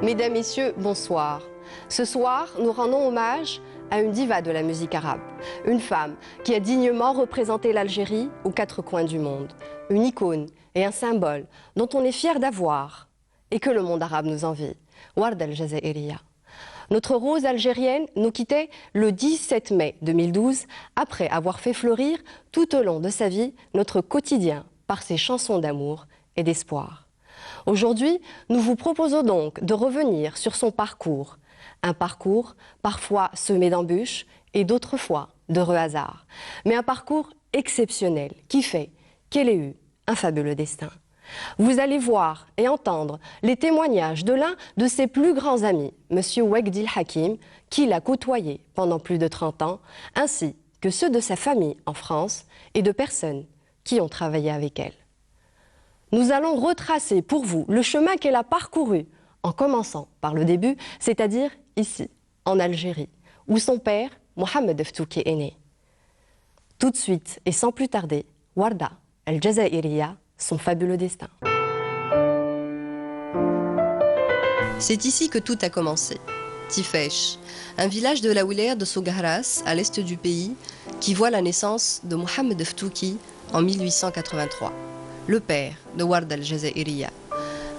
Mesdames, Messieurs, bonsoir. Ce soir, nous rendons hommage à une diva de la musique arabe, une femme qui a dignement représenté l'Algérie aux quatre coins du monde, une icône et un symbole dont on est fier d'avoir et que le monde arabe nous envie, Warda El Jazairiya. Notre rose algérienne nous quittait le 17 mai 2012 après avoir fait fleurir tout au long de sa vie notre quotidien par ses chansons d'amour et d'espoir. Aujourd'hui, nous vous proposons donc de revenir sur son parcours. Un parcours parfois semé d'embûches et d'autres fois d'heureux hasards. Mais un parcours exceptionnel qui fait qu'elle ait eu un fabuleux destin. Vous allez voir et entendre les témoignages de l'un de ses plus grands amis, M. Wegdil Hakim, qui l'a côtoyé pendant plus de 30 ans, ainsi que ceux de sa famille en France et de personnes qui ont travaillé avec elle. Nous allons retracer pour vous le chemin qu'elle a parcouru, en commençant par le début, c'est-à-dire ici, en Algérie, où son père, Mohamed Ftouki, est né. Tout de suite et sans plus tarder, Warda El Jazairiya, son fabuleux destin. C'est ici que tout a commencé. Tifesh, un village de la wilaya de Sougharas, à l'est du pays, qui voit la naissance de Mohamed Ftouki en 1883, le père de Warda El Jazairiya.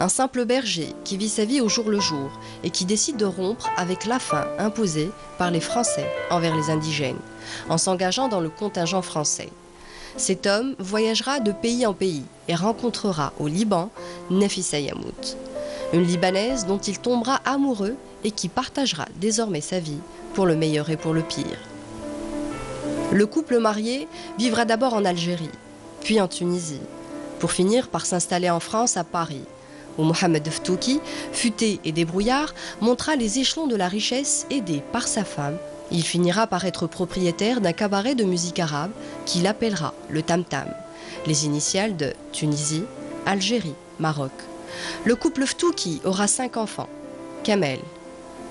Un simple berger qui vit sa vie au jour le jour et qui décide de rompre avec la faim imposée par les Français envers les indigènes, en s'engageant dans le contingent français. Cet homme voyagera de pays en pays et rencontrera au Liban Nafissa Yamout, une Libanaise dont il tombera amoureux et qui partagera désormais sa vie pour le meilleur et pour le pire. Le couple marié vivra d'abord en Algérie, puis en Tunisie, pour finir par s'installer en France à Paris, où Mohamed Ftouki, futé et débrouillard, montra les échelons de la richesse aidé par sa femme. Il finira par être propriétaire d'un cabaret de musique arabe qu'il appellera le Tam Tam, les initiales de Tunisie, Algérie, Maroc. Le couple Ftouki aura 5 enfants, Kamel,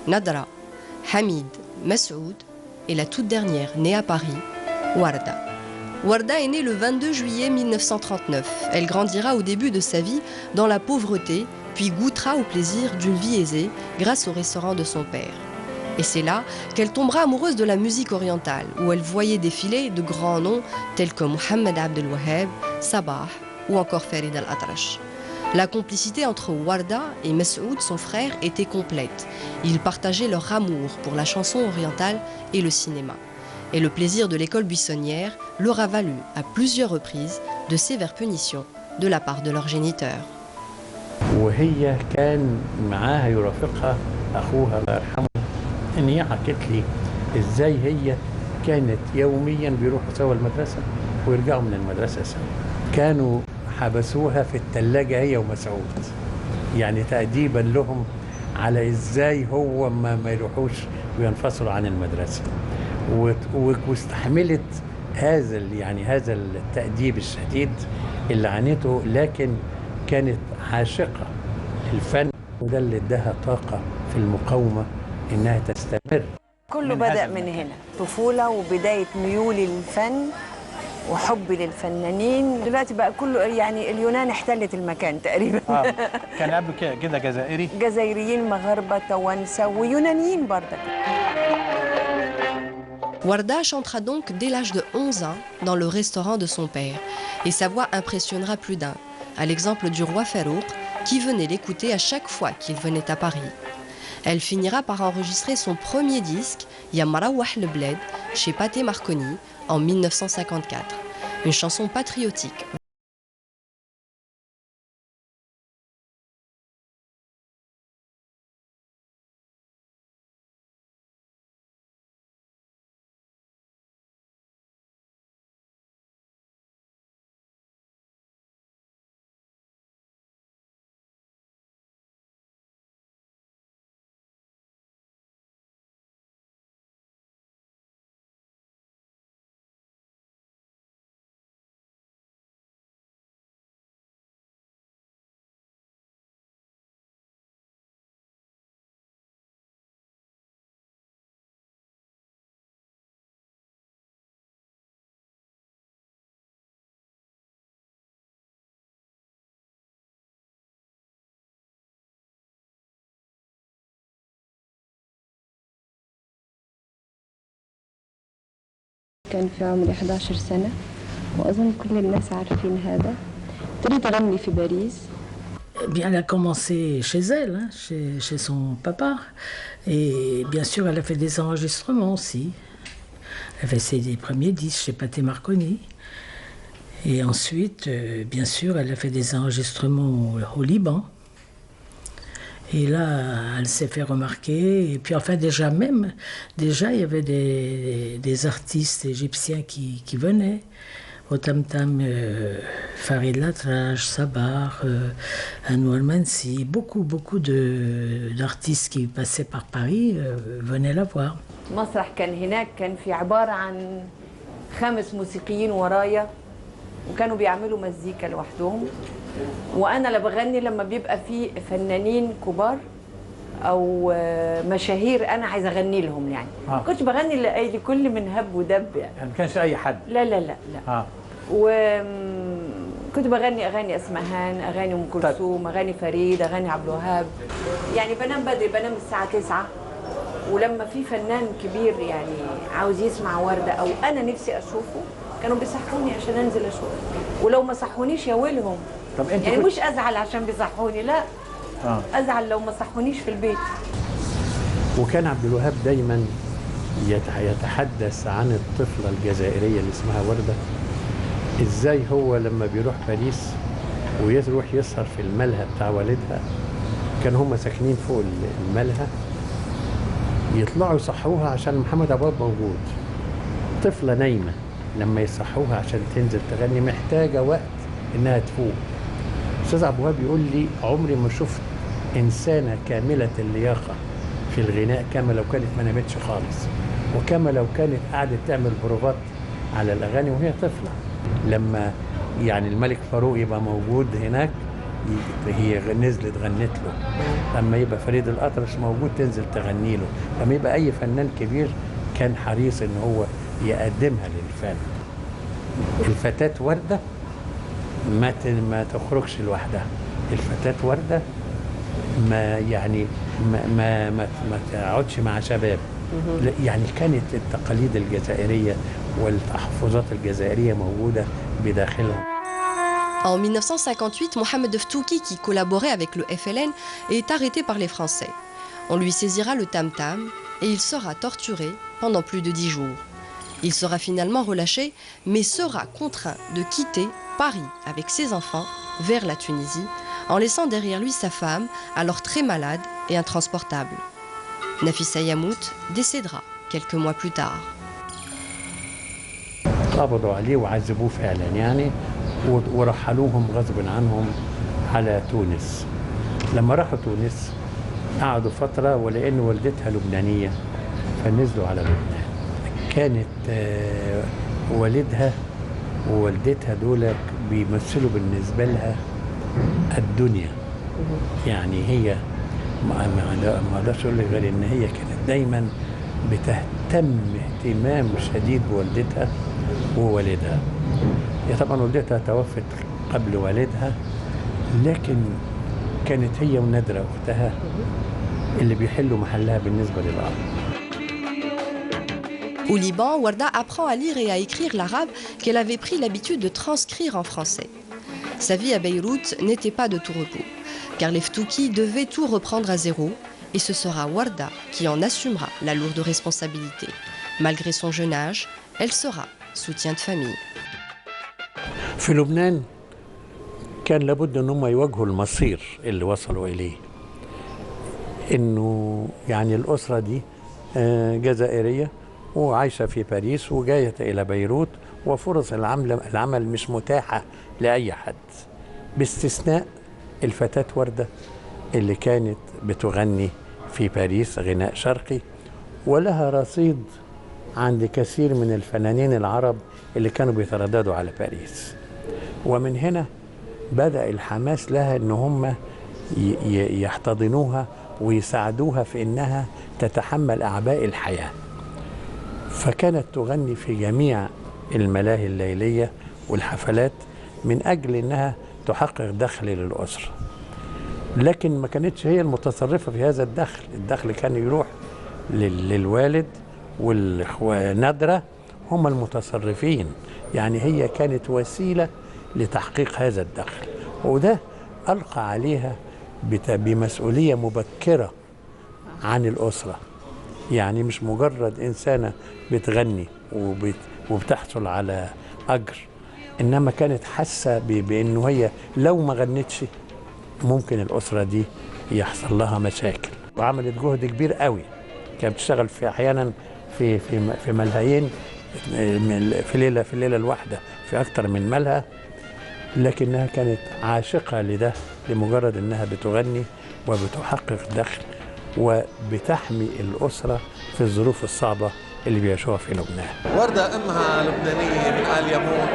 Nadra, Hamid, Massoud et la toute dernière, née à Paris, Warda. Warda est née le 22 juillet 1939. Elle grandira au début de sa vie dans la pauvreté, puis goûtera au plaisir d'une vie aisée grâce au restaurant de son père. Et c'est là qu'elle tombera amoureuse de la musique orientale, où elle voyait défiler de grands noms tels que Mohamed Abdel Waheb, Sabah ou encore Farid Al-Atrash. La complicité entre Warda et Massoud, son frère, était complète. Ils partageaient leur amour pour la chanson orientale et le cinéma. Et le plaisir de l'école buissonnière leur a valu à plusieurs reprises de sévères punitions de la part de leur géniteur. وهي كان معاها يرافقها أخوها الله يرحمه إن هي حكت لي إزاي هي كانت يوميا بيروحوا سوا المدرسة ويرجعوا من المدرسة سوا. كانوا حبسوها في الثلاجة هي ومسعود، يعني تأديبا لهم على إزاي هو ما يروحوش وينفصلوا عن المدرسة. واستحملت هذا التأديب الشديد اللي عانته، لكن كانت عاشقة الفن وده اللي اداها طاقة في المقاومة إنها تستمر. كله بدأ من هنا، طفولة وبداية ميولي للفن وحبي للفنانين. دلوقتي بقى كله يعني اليونان احتلت المكان تقريبا. كان قبل كده جزائري؟ جزائريين، مغاربة، توانسة ويونانيين برضك. Warda chantera donc dès l'âge de 11 ans dans le restaurant de son père et sa voix impressionnera plus d'un, à l'exemple du roi Farouk qui venait l'écouter à chaque fois qu'il venait à Paris. Elle finira par enregistrer son premier disque, Ya Marawah le Bled, chez Pathé Marconi en 1954, une chanson patriotique كان في عمري 11 سنة، وأظن كل الناس عارفين هذا. ابتديت أغني في باريس. Bien, elle a commencé chez elle, hein, chez son papa. Et bien sûr, elle a fait des enregistrements aussi. Elle a fait ses premiers disques chez Pathé Marconi. Et ensuite, bien sûr, elle a fait des enregistrements au Liban. Et là, elle s'est fait remarquer. Et puis, enfin, déjà, il y avait des artistes égyptiens qui venaient. Au Tam Tam, Farid Latraj, Sabar, Anouar Mansi, beaucoup d'artistes qui passaient par Paris venaient la voir. مسرح كان هناك، كان في عبارة عن 5 موسيقيين ورايا، وكانوا بيعملوا مزيكا لوحدهم، وأنا اللي بغني لما بيبقى في فنانين كبار أو مشاهير أنا عايزة أغني لهم يعني. كنت بغني لكل من هب ودب يعني ما كانش أي حد. لا لا لا لا. وكنت بغني أغاني أسمهان، أغاني أم كلثوم، أغاني فريد، أغاني عبد الوهاب. يعني بنام بدري، بنام الساعة 9، ولما في فنان كبير يعني عاوز يسمع وردة أو أنا نفسي أشوفه كانوا بيصحوني عشان أنزل أشوفه، ولو ما صحونيش يا ويلهم. طب أنت يعني مش أزعل عشان بيصحوني، لا أزعل لو ما صحونيش في البيت. وكان عبد الوهاب دايما يتحدث عن الطفلة الجزائرية اللي اسمها وردة، ازاي هو لما بيروح باريس ويروح يسهر في الملهى بتاع والدها، كان هم ساكنين فوق الملهى، يطلعوا يصحوها عشان محمد عبد الوهاب موجود. طفلة نايمة لما يصحوها عشان تنزل تغني محتاجة وقت انها تفوق. استاذ عبد الوهاب يقول لي عمري ما شفت انسانة كاملة اللياقة في الغناء كما لو كانت ما نامتش خالص، وكما لو كانت قاعدة تعمل بروفات على الأغاني وهي طفلة. لما يعني الملك فاروق يبقى موجود هناك هي نزلت غنت له، لما يبقى فريد الأطرش موجود تنزل تغني له، لما يبقى أي فنان كبير كان حريص إن هو يقدمها للفن. الفتاة وردة ما تخرجش لوحدها، الفتاة وردة ما يعني ما تقعدش مع شباب. يعني كانت التقاليد الجزائرية والتحفظات الجزائرية موجودة بداخلهم. En 1958, Mohamed Ftouki, qui collaborait avec le FLN, est arrêté par les Français. On lui saisira le tam-tam et il sera torturé pendant plus de 10 jours. Il sera finalement relâché, mais sera contraint de quitter Paris avec ses enfants vers la Tunisie, en laissant derrière lui sa femme, alors très malade et intransportable. Nafissa Yamout décédera quelques mois plus tard. قبضوا عليه وعذبوه فعلا يعني، ورحلوهم غصب عنهم على تونس. لما راحوا تونس قعدوا فترة، ولأن والدتها لبنانية فنزلوا على لبنان. كانت والدها ووالدتها دول بيمثلوا بالنسبة لها الدنيا. يعني هي ما اقدرش اقول لك غير ان هي كانت دايما بتهتم اهتمام شديد بوالدتها ووالدها. هي طبعا والدتها توفت قبل والدها، لكن كانت هي ونادرة اختها اللي بيحلوا محلها بالنسبة للأرض. Au Liban, Warda apprend à lire et à écrire l'arabe qu'elle avait pris l'habitude de transcrire en français. Sa vie à Beyrouth n'était pas de tout repos, car les Ftouki devaient tout reprendre à zéro, et ce sera Warda qui en assumera la lourde responsabilité. Malgré son jeune âge, elle sera soutien de famille. في لبنان كان لابد ان هم يواجهوا المصير اللي وصلوا اليه، انه يعني الاسره دي جزائريه وعايشه في باريس وجايه الى بيروت، وفرص العمل مش متاحه لاي حد باستثناء الفتاه ورده اللي كانت بتغني في باريس غناء شرقي، ولها رصيد عند كثير من الفنانين العرب اللي كانوا بيترددوا على باريس. ومن هنا بدأ الحماس لها ان هم يحتضنوها ويساعدوها في انها تتحمل اعباء الحياة. فكانت تغني في جميع الملاهي الليلية والحفلات من اجل انها تحقق دخل للأسرة، لكن ما كانتش هي المتصرفة في هذا الدخل. الدخل كان يروح للوالد والنادرة هم المتصرفين، يعني هي كانت وسيلة لتحقيق هذا الدخل، وده ألقى عليها بمسؤولية مبكرة عن الأسرة. يعني مش مجرد إنسانة بتغني وبتحصل على أجر، إنما كانت حاسة بأنه هي لو ما غنتش ممكن الأسرة دي يحصل لها مشاكل، وعملت جهد كبير قوي. كانت بتشتغل في أحيانا في ملهيين في الليلة الواحدة في أكتر من ملهى، لكنها كانت عاشقة لده لمجرد أنها بتغني وبتحقق دخل وبتحمي الأسرة في الظروف الصعبة اللي بيعيشوها في لبنان. وردة أمها لبنانية من آل يمون،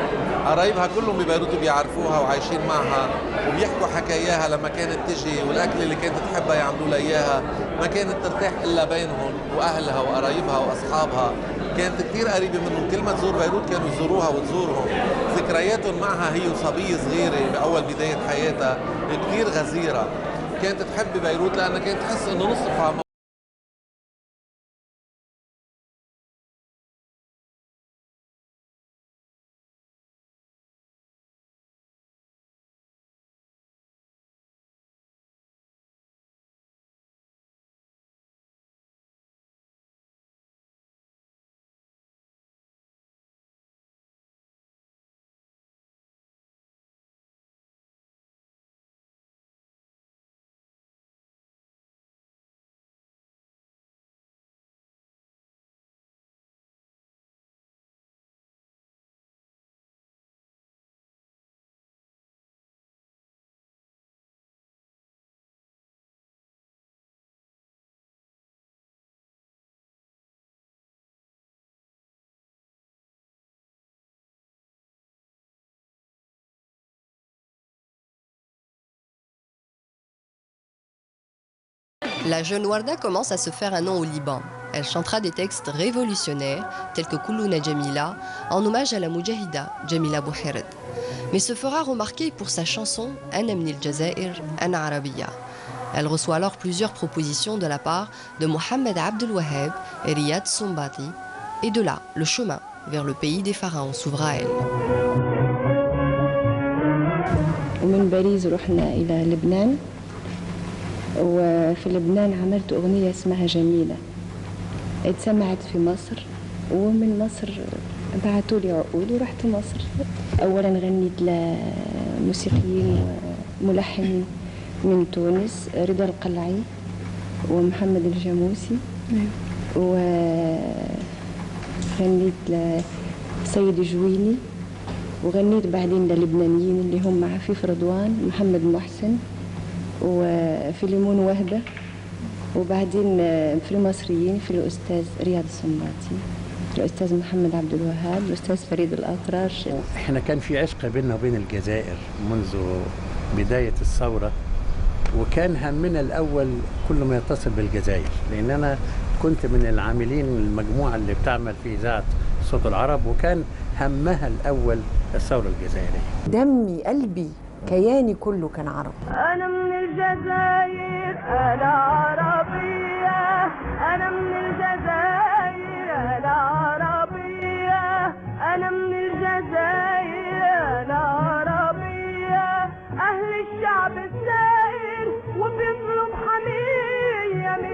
قرايبها كلهم ببيروت بيعرفوها وعايشين معها وبيحكوا حكاياها لما كانت تجي، والأكل اللي كانت تحبها يعملوا لها إياها، ما كانت ترتاح إلا بينهم وأهلها وقرايبها وأصحابها. كانت كثير قريبة منهم، كل ما تزور بيروت كانوا يزوروها وتزورهم. ذكرياتهم معها هي وصبية صغيرة بأول بداية حياتها كثير غزيرة. كانت تحب بيروت لأنها كانت تحس إنه نصفها La jeune Warda commence à se faire un nom au Liban. Elle chantera des textes révolutionnaires tels que Kuluna Jamila en hommage à la Moujahida Jamila Bouhired, mais se fera remarquer pour sa chanson Ana min al-Jazair, Ana Arabiya. Elle reçoit alors plusieurs propositions de la part de Mohamed Abdel Wahab et Riyad Sombati, et de là, le chemin vers le pays des pharaons s'ouvre à elle. ومن باريس رحنا إلى لبنان، وفي لبنان عملت أغنية اسمها جميلة، اتسمعت في مصر، ومن مصر بعثوا لي عقود ورحت مصر. أولا غنيت لموسيقيين وملحنين من تونس، رضا القلعي ومحمد الجاموسي، وغنيت لسيد جويني، وغنيت بعدين للبنانيين اللي هم عفيف رضوان، محمد محسن، وفيليمون وهبة، وبعدين في المصريين في الأستاذ رياض السنباطي، الأستاذ محمد عبد الوهاب، الأستاذ فريد الأطرش. احنا كان في عشق بيننا وبين الجزائر منذ بداية الثورة، وكان همنا الأول كل ما يتصل بالجزائر، لأن أنا كنت من العاملين المجموعة اللي بتعمل في إذاعة صوت العرب، وكان همها الأول الثورة الجزائرية. دمي قلبي كياني كله كان عربي. أنا من الجزائر أنا عربية، أنا من الجزائر أنا عربية، أنا من الجزائر أنا عربية، أهل الشعب الزائر وبيطلب حمية من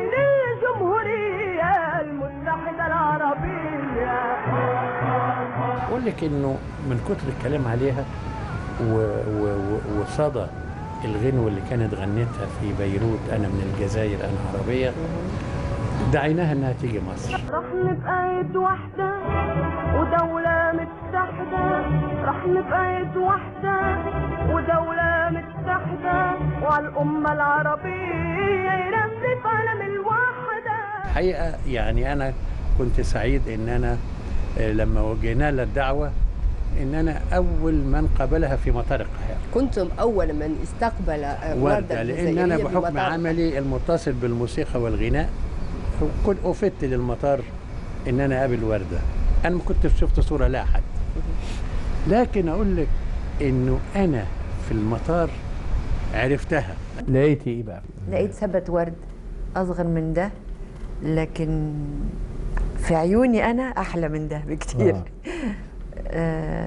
الجمهورية المتحدة العربية. أقول لك إنه من كتر الكلام عليها وصدى الغنوة اللي كانت غنتها في بيروت، أنا من الجزائر أنا عربية، دعيناها إنها تيجي مصر. رح نبقى يد واحدة ودولة متحدة، رح نبقى يد واحدة ودولة متحدة، وعالأمة العربية يرفرف علم الوحدة. الحقيقة يعني أنا كنت سعيد إن أنا لما وجهنا لها الدعوة إن أنا أول من قابلها في مطار القاهرة. كنتم أول من استقبل وردة لأن أنا بحكم عملي المتصل بالموسيقى والغناء كنت أفدت للمطار إن أنا أقابل وردة. أنا ما كنت شفت صورة لا أحد، لكن أقول لك إنه أنا في المطار عرفتها. لقيت إيه بقى؟ لقيت ثبت ورد أصغر من ده، لكن في عيوني أنا أحلى من ده بكتير.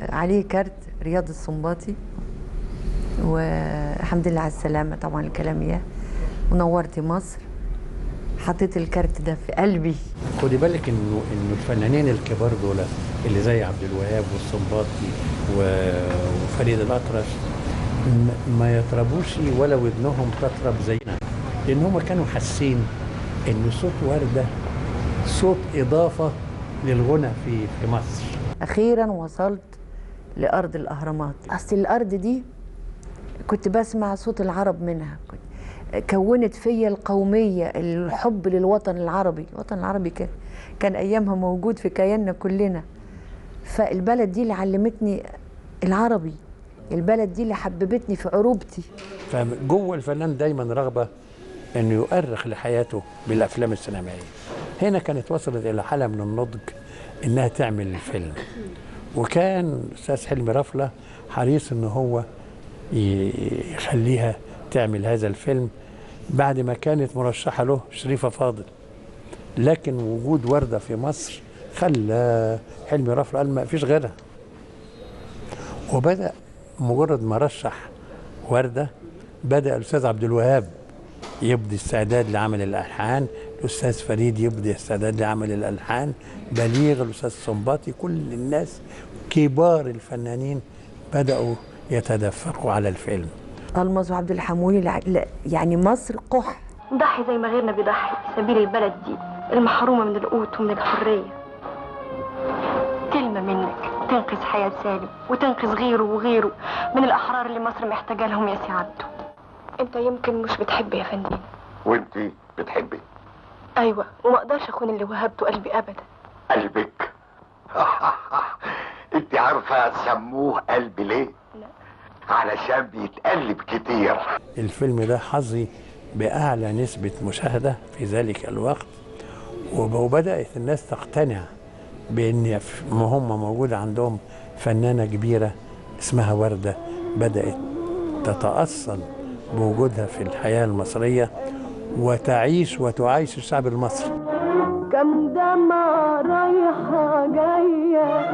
عليه كارت رياض السنباطي، والحمد لله على السلامة طبعا الكلام ياه، ونورتي مصر. حطيت الكارت ده في قلبي. خدي بالك انه الفنانين الكبار دول اللي زي عبد الوهاب والسنباطي وفريد الأطرش ما يطربوش ولا ودنهم تطرب زينا، لان هم كانوا حاسين ان صوت وردة صوت إضافة للغنى في مصر. أخيرا وصلت لأرض الأهرامات. أصل الأرض دي كنت بسمع صوت العرب منها، كونت فيا القومية، الحب للوطن العربي. الوطن العربي كان أيامها موجود في كياننا كلنا. فالبلد دي اللي علمتني العربي، البلد دي اللي حببتني في عروبتي. فجوه الفنان دايما رغبة انه يؤرخ لحياته بالافلام السينمائيه. هنا كانت وصلت الى حاله من النضج انها تعمل الفيلم، وكان الاستاذ حلمي رفله حريص ان هو يخليها تعمل هذا الفيلم بعد ما كانت مرشحه له شريفه فاضل، لكن وجود ورده في مصر خلى حلمي رفله قال ما فيش غيرها، وبدا مجرد ما رشح ورده بدا الاستاذ عبد الوهاب يبدي استعداد لعمل الألحان، الأستاذ فريد يبدي استعداد لعمل الألحان، بليغ، الأستاذ السنباطي، كل الناس كبار الفنانين بدأوا يتدفقوا على الفيلم. ألمظ وعبد الحمولي يعني مصر قح. نضحي زي ما غيرنا بيضحي في سبيل البلد دي المحرومة من القوت ومن الحرية. كلمة منك تنقذ حياة سالم وتنقذ غيره وغيره من الأحرار اللي مصر محتاجة لهم يا سي عبده. انت يمكن مش بتحبي يا فندم. وانتي بتحبي؟ ايوه، وما اقدرش اكون اللي وهبته قلبي ابدا. قلبك؟ انت عارفه سموه قلب ليه؟ لا. علشان بيتقلب كتير. الفيلم ده حظي باعلى نسبه مشاهده في ذلك الوقت، وبدات الناس تقتنع بان هم موجود عندهم فنانه كبيره اسمها ورده بدات تتاصل بوجودها في الحياة المصرية وتعيش وتعايش الشعب المصري. كم دمعة رايحة جاية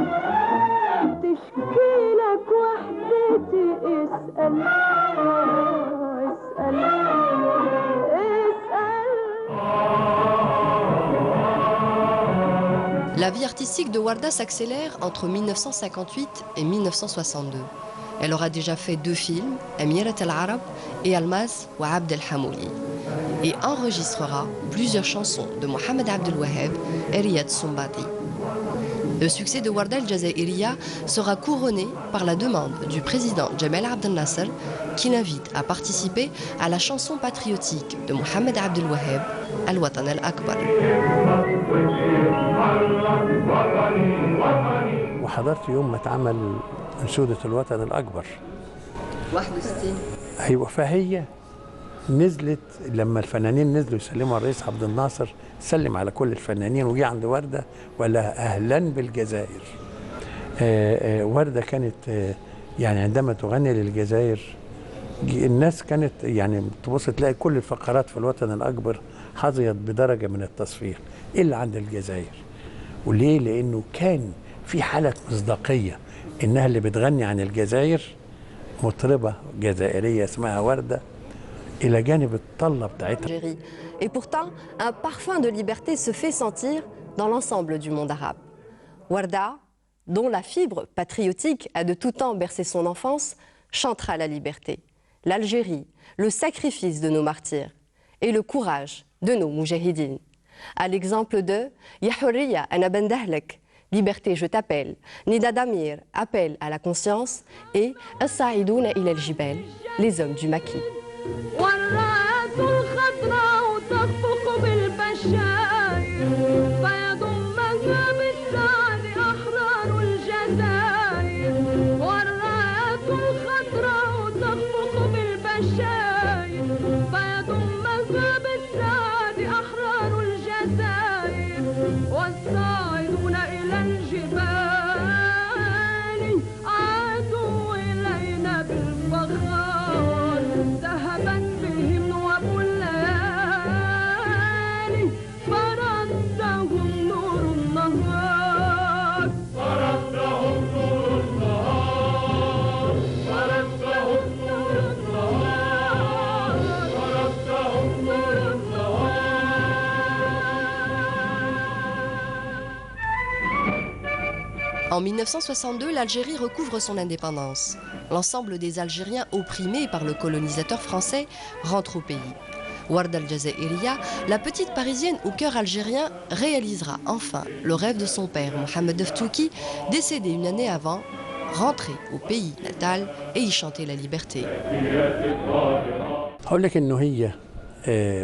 تشكي لك وحدتي، اسأل اسأل اسأل. La vie artistique de Warda s'accélère entre 1958 et 1962. Elle aura déjà fait 2 films, Amirat al-Arab et Almaz wa Abd al-Hamouli, et enregistrera plusieurs chansons de Mohamed Abdel Waheb et Riyad Sumbati. Le succès de Warda al-Jazairiya sera couronné par la demande du président Jamal Abdel Nasser qui l'invite à participer à la chanson patriotique de Mohamed Abdel Waheb, Al-Watan al-Akbar. وحضرت يوم ما اتعمل أنشودة الوطن الأكبر 61. أيوة، فهي نزلت لما الفنانين نزلوا يسلموا على الرئيس عبد الناصر، سلم على كل الفنانين وجي عند وردة وقال لها أهلا بالجزائر. وردة كانت يعني عندما تغني للجزائر الناس كانت يعني تبص تلاقي كل الفقرات في الوطن الأكبر حظيت بدرجة من التصفير إلا عند الجزائر. وليه؟ لأنه كان في حالة مصداقية إنها اللي بتغني عن الجزائر مطربة جزائرية اسمها وردة إلى جانب الطلة بتاعتها. Et pourtant, un parfum de liberté se fait sentir dans l'ensemble du monde arabe. Warda, dont la fibre patriotique a de tout temps bercé son enfance, chantera la liberté, l'Algérie, le sacrifice de nos martyrs et le courage de nos moujahidines. À l'exemple de Ya Hurriya ana bendahlek, Liberté, je t'appelle, Nida Damir, appel à la conscience, et As-Sa'idouna ila al-Jibal, les hommes du maquis. ذهبا بهم وابو الليالي فردهم En 1962, l'Algérie recouvre son indépendance. L'ensemble des Algériens opprimés par le colonisateur français rentrent au pays. Warda al-Jazairiya, la petite parisienne au cœur algérien, réalisera enfin le rêve de son père, Mohamed Ftouki, décédé une année avant, rentrer au pays natal et y chanter la liberté. هقول لك انه هي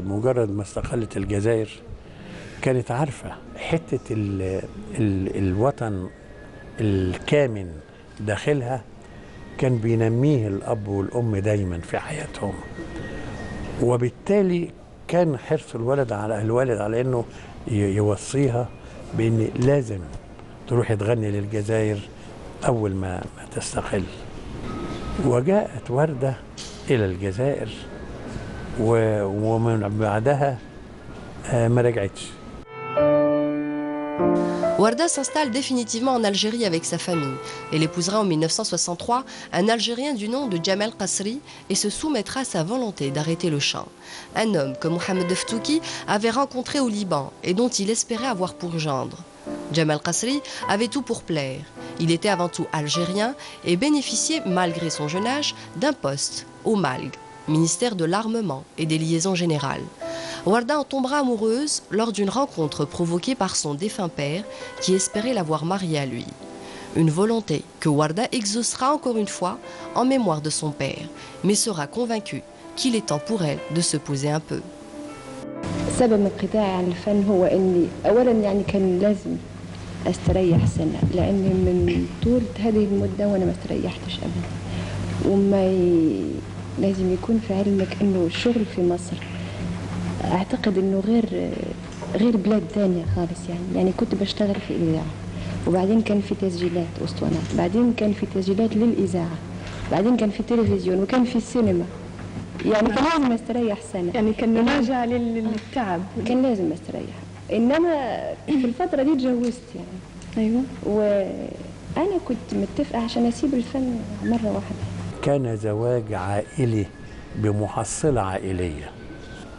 مجرد ما استقلت الجزائر كانت عارفه حته الوطن الكامن داخلها كان بينميه الاب والام دايما في حياتهم، وبالتالي كان حرص الولد على انه يوصيها بان لازم تروح تغني للجزائر اول ما تستقل. وجاءت ورده الى الجزائر ومن بعدها ما رجعتش. Warda s'installe définitivement en Algérie avec sa famille. Elle épousera en 1963 un Algérien du nom de Djemal Qasri et se soumettra à sa volonté d'arrêter le chant. Un homme que Mohamed Ftouki avait rencontré au Liban et dont il espérait avoir pour gendre. Djemal Qasri avait tout pour plaire. Il était avant tout algérien et bénéficiait, malgré son jeune âge, d'un poste au MALG, ministère de l'Armement et des Liaisons Générales. Warda en tombera amoureuse lors d'une rencontre provoquée par son défunt père qui espérait l'avoir mariée à lui. Une volonté que Warda exaucera encore une fois en mémoire de son père, mais sera convaincue qu'il est temps pour elle de se poser un peu. سبب انقطاعي عن الفن هو اني اولا يعني كان لازم استريح سنه، لاني من طول هذه المده وانا ما استريحتش ابدا. لازم يكون في علمك انه الشغل في مصر اعتقد انه غير بلاد ثانيه خالص. يعني كنت بشتغل في الاذاعه، وبعدين كان في تسجيلات اسطوانات، بعدين كان في تسجيلات للاذاعه، بعدين كان في تلفزيون وكان في السينما. يعني كان لازم استريح سنه، يعني كان راجع للتعب، كان لازم استريح. انما في الفتره دي اتجوزت يعني. ايوه. وانا كنت متفقه عشان اسيب الفن مره واحده. كان زواج عائلي بمحصله عائليه،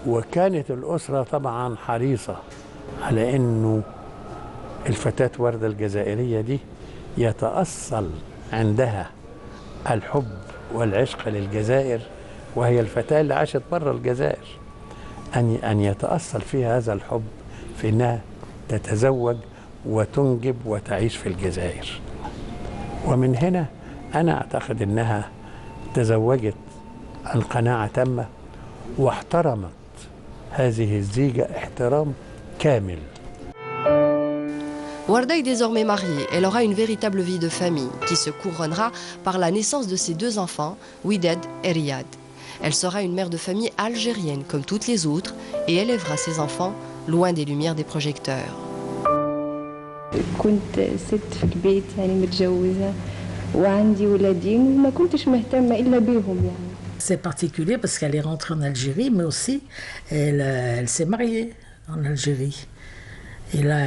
وكانت الاسره طبعا حريصه على انه الفتاه ورده الجزائريه دي يتاصل عندها الحب والعشق للجزائر، وهي الفتاة اللي عاشت برا الجزائر، أن يتأصل فيها هذا الحب في أنها تتزوج وتنجب وتعيش في الجزائر. ومن هنا أنا أعتقد أنها تزوجت عن قناعة تامة واحترمت هذه الزيجة احترام كامل. Warda est désormais mariée. Elle aura une véritable vie de famille qui se couronnera par la naissance de ses deux enfants, Widad et Riyad. Elle sera une mère de famille algérienne comme toutes les autres et élèvera ses enfants loin des lumières des projecteurs. كنت ست في البيت يعني متجوزة وعندي ولادين وما كنتش مهتمة إلا بيهم يعني. C'est particulier parce qu'elle est rentrée en Algérie, mais aussi elle s'est mariée en Algérie. Et là,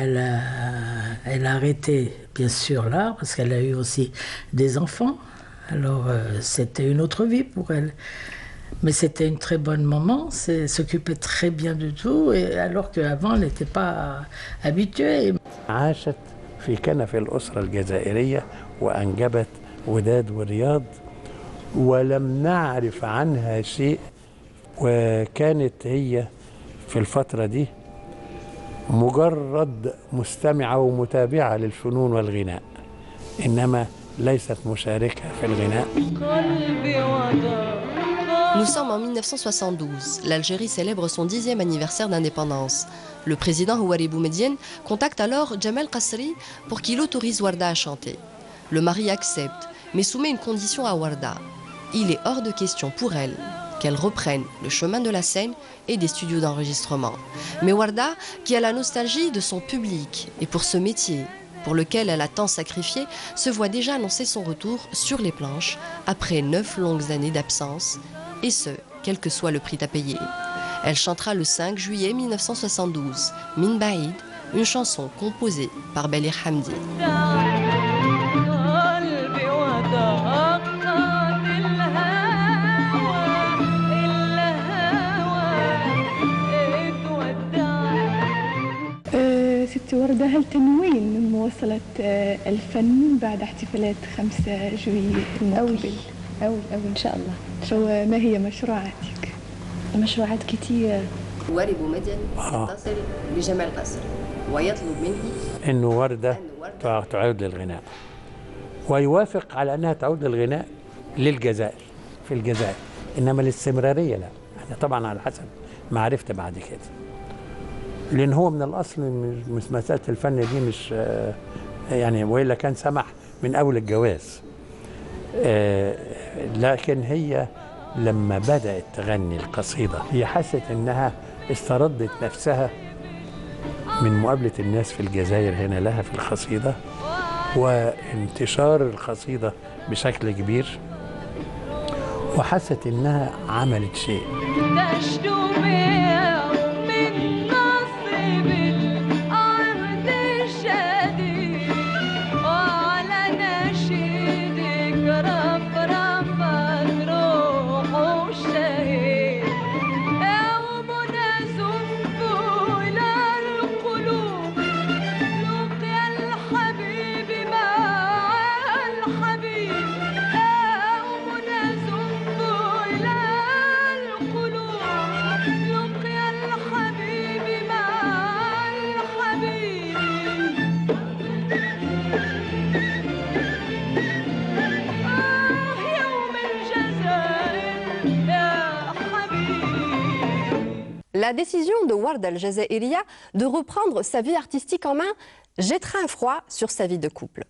elle a arrêté, bien sûr, l'art, parce qu'elle a eu aussi des enfants. Alors, c'était une autre vie pour elle. Mais c'était une très bonne maman, s'occupait très bien de tout, et alors qu'avant, elle n'était pas habituée. عاشت في كنف الأسرة الجزائرية وأنجبت وداد ورياض ولم نعرف عنها شيء، وكانت هي في الفترة دي مجرد مستمعة ومتابعة للفنون والغناء، إنما ليست مشاركة في الغناء. Nous sommes en 1972. L'Algérie célèbre son 10e anniversaire d'indépendance. Le président Houari Boumedienne contacte alors Djemal Qasri pour qu'il autorise Warda à chanter. Le mari accepte, mais soumet une condition à Warda. Il est hors de question pour elle qu'elle reprenne le chemin de la scène et des studios d'enregistrement. Mais Warda, qui a la nostalgie de son public et pour ce métier pour lequel elle a tant sacrifié, se voit déjà annoncer son retour sur les planches après 9 longues années d'absence, et ce, quel que soit le prix à payer. Elle chantera le 5 juillet 1972, Min Baïd, une chanson composée par Belir Hamdi. ست وردة هل تنوين من مواصلة الفن بعد احتفالات 5 جويلية المقبل؟ أوي إن شاء الله. وما هي مشروعاتك؟ مشروعات كتير. واري بومدين يتصل بجمال قصري ويطلب منه إنه وردة تعود للغناء، ويوافق على أنها تعود للغناء للجزائر في الجزائر، إنما الاستمرارية لا. أنا طبعا على حسب ما عرفت بعد كده، لأن هو من الأصل مش مسألة الفن دي مش يعني، وإلا كان سمح من أول الجواز. لكن هي لما بدأت تغني القصيدة هي حست إنها استردت نفسها من مقابلة الناس في الجزائر هنا لها في القصيدة، وانتشار القصيدة بشكل كبير، وحست إنها عملت شيء. La décision de Warda al-Jazairiya de reprendre sa vie artistique en main jettera un froid sur sa vie de couple.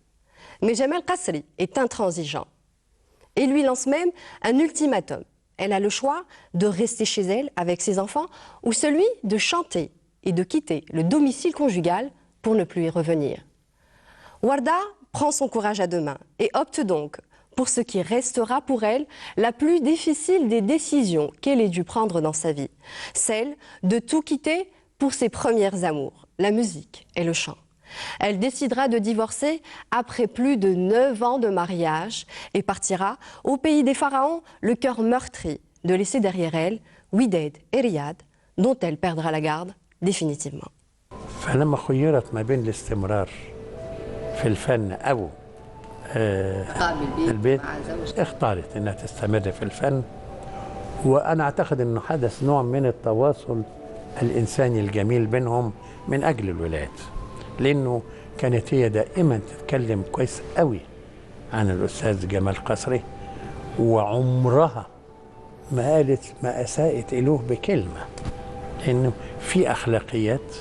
Mais Jamal Qasri est intransigeant et lui lance même un ultimatum. Elle a le choix de rester chez elle avec ses enfants ou celui de chanter et de quitter le domicile conjugal pour ne plus y revenir. Warda prend son courage à deux mains et opte donc pour ce qui restera pour elle la plus difficile des décisions qu'elle ait dû prendre dans sa vie, celle de tout quitter pour ses premières amours, la musique et le chant. Elle décidera de divorcer après plus de 9 ans de mariage et partira au pays des pharaons, le cœur meurtri de laisser derrière elle Ouidad et Riyad, dont elle perdra la garde définitivement. فلما خيرت ما بين الاستمرار في الفن أو البيت اختارت انها تستمر في الفن، وانا اعتقد انه حدث نوع من التواصل الانساني الجميل بينهم من اجل الولاد، لانه كانت هي دائما تتكلم كويس قوي عن الاستاذ جمال قصري، وعمرها ما قالت ما اساءت اليه بكلمه، لانه في اخلاقيات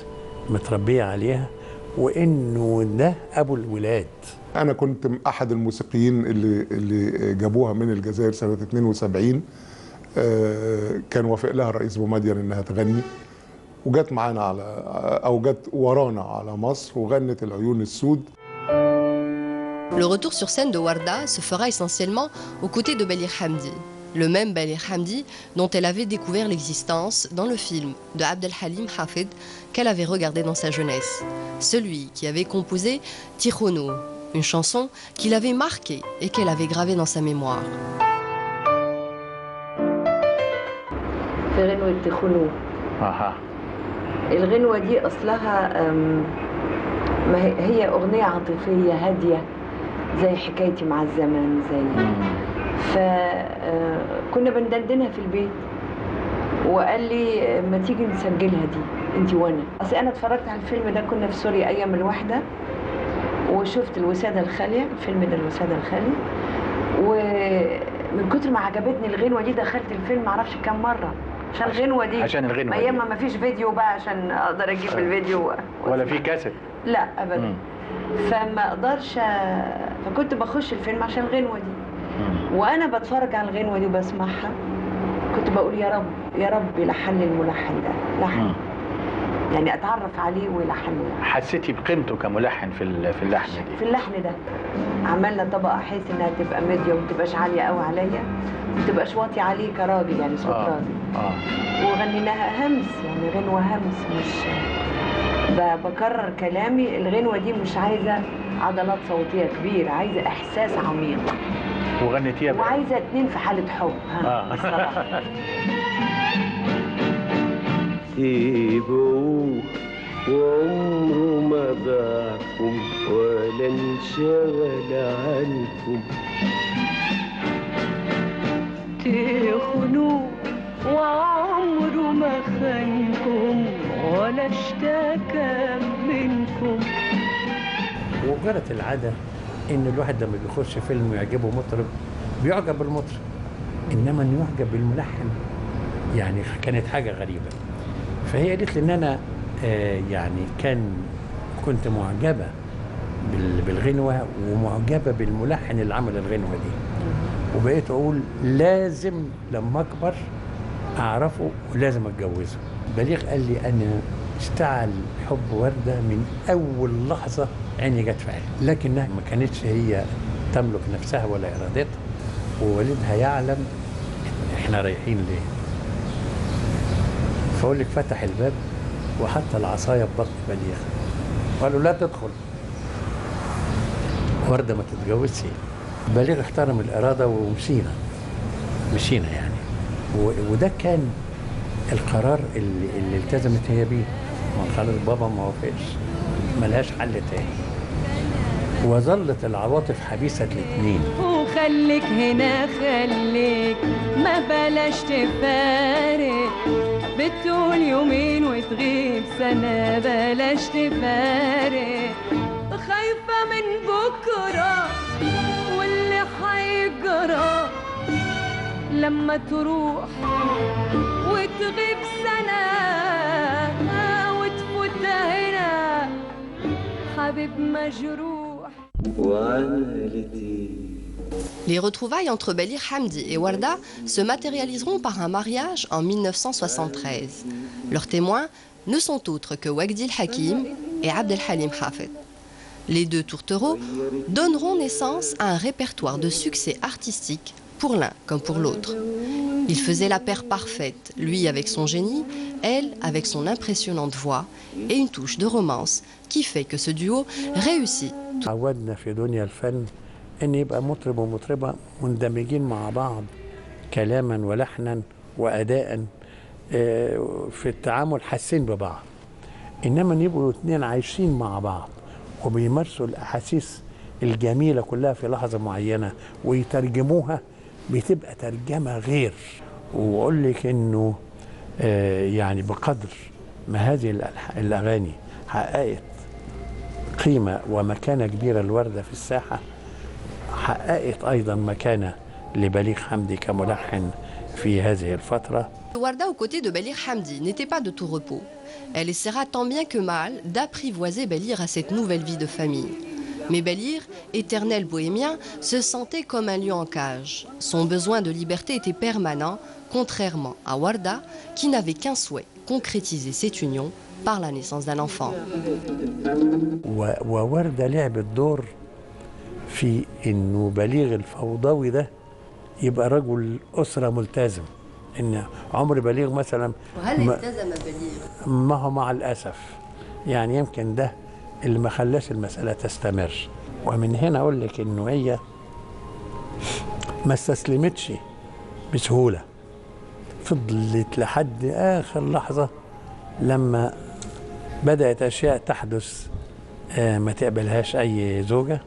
متربيه عليها، وانه ده ابو الولاد. أنا كنت أحد الموسيقيين اللي جابوها من الجزائر سنة 72. كان وافق لها رئيس بومدين إنها تغني، وجت معانا جت ورانا على مصر وغنت العيون السود. Le retour sur scène de Warda se fera essentiellement aux côtés de Baligh Hamdi, le même Baligh Hamdi dont elle avait découvert l'existence dans le film de Abd el-Halim Hafid qu'elle avait regardé dans sa jeunesse, celui qui avait composé Tikhonou, une chanson qui l'avait marquée et qu'elle avait gravée dans sa mémoire. في غنوة تخنو. الغنوة دي أصلها ما هي أغنية عاطفية هادية زي حكايتي مع الزمن زي فكنا بندندنها في البيت، وقال لي ما تيجي نسجلها دي انت وانا. اصل انا اتفرجت على الفيلم ده، كنا في سوريا ايام الوحده، وشفت الوسادة الخالية، الفيلم ده الوسادة الخالية، ومن كتر ما عجبتني الغنوة دي دخلت الفيلم معرفش كم مرة عشان الغنوة دي. عشان الغنوة دي. ايام ما فيش فيديو بقى عشان اقدر اجيب الفيديو ولا في كاسيت. لا ابدا. فما اقدرش، فكنت بخش الفيلم عشان الغنوة دي. وانا بتفرج على الغنوة دي وبسمعها كنت بقول يا رب يا رب يلحن لي الملحن ده لحن، يعني اتعرف عليه ويلحن لي. حسيتي بقيمته كملحن في اللحن دي؟ في اللحن ده عملنا طبقه حيث انها تبقى ميديوم، ما تبقاش عاليه قوي عليا، ما تبقاش واطي عليه كراجل يعني صوت راجل. وغنيناها همس، يعني غنوه همس، مش بكرر كلامي. الغنوه دي مش عايزه عضلات صوتيه كبيره، عايزه احساس عميق. وغنيتيها بقى وعايزه اتنين في حاله حب. الصراحه سيبوه وعمره ما باعكم ولا انشغل عنكم. تخنوا وعمره ما خانكم ولا اشتكى منكم. وجرت العادة إن الواحد لما بيخش فيلم ويعجبه مطرب بيعجب بالمطرب، إنما إنه يعجب بالملحن يعني كانت حاجة غريبة. فهي قالت لي إن أنا يعني كنت معجبة بالغنوة ومعجبة بالملحن اللي عمل الغنوة دي، وبقيت أقول لازم لما أكبر أعرفه ولازم أتجوزه. بليغ قال لي أنا اشتعل حب وردة من أول لحظة عيني جت في عيني، لكنها ما كانتش هي تملك نفسها ولا إرادتها، ووالدها يعلم إحنا رايحين ليه. فأقول لك فتح الباب وحط العصاية في بطن بليغ وقالوا لا تدخل، وردة ما تتجوزش. بليغ احترم الإرادة ومشينا يعني. وده كان القرار اللي التزمت هي بيه. خلاص بابا ما وافقش، ملهاش حل تاني، وظلت العواطف حبيسة الاثنين. وخليك هنا خليك ما بلاش تفارق، بتقول يومين وتغيب سنة بلاش تفارق. خايفة من بكرة واللي حيجرى لما تروح وتغيب سنة وتفوت هنا حبيب مجروح. Les retrouvailles entre Belir Hamdi et Warda se matérialiseront par un mariage en 1973. Leurs témoins ne sont autres que Wagdil Hakim et Abdel Halim Hafed. Les deux tourtereaux donneront naissance à un répertoire de succès artistique pour l'un comme pour l'autre. Ils faisaient la paire parfaite, lui avec son génie, elle avec son impressionnante voix et une touche de romance qui fait que ce duo réussit. عودنا في دنيا الفن ان يبقى مطرب ومطربه مندمجين مع بعض كلاما ولحنا واداء في التعامل حاسين ببعض، انما ان يبقوا الاثنين عايشين مع بعض وبيمارسوا الاحاسيس الجميله كلها في لحظه معينه ويترجموها بتبقى ترجمه غير. واقول لك انه يعني بقدر ما هذه الاغاني حققت قيمه ومكانه كبيره لوردة في الساحه، حققت أيضا مكانة لبليغ حمدي كملحن في هذه الفترة. Warda aux côtés de Belir Hamdi n'était pas de tout repos. Elle essaiera tant bien que mal d'apprivoiser Belir à cette nouvelle vie de famille. Mais Belir, éternel bohémien, se sentait comme un lion en cage. Son besoin de liberté était permanent, contrairement à Warda, qui n'avait qu'un souhait, concrétiser cette union par la naissance d'un enfant. ووردة لعبت دور في انه بليغ الفوضوي ده يبقى رجل اسره ملتزم. ان عمر بليغ مثلا وهل التزم بليغ؟ ما هو مع الاسف يعني يمكن ده اللي ما خلاش المساله تستمر. ومن هنا اقول لك انه هي ما استسلمتش بسهوله، فضلت لحد اخر لحظه لما بدات اشياء تحدث ما تقبلهاش اي زوجه،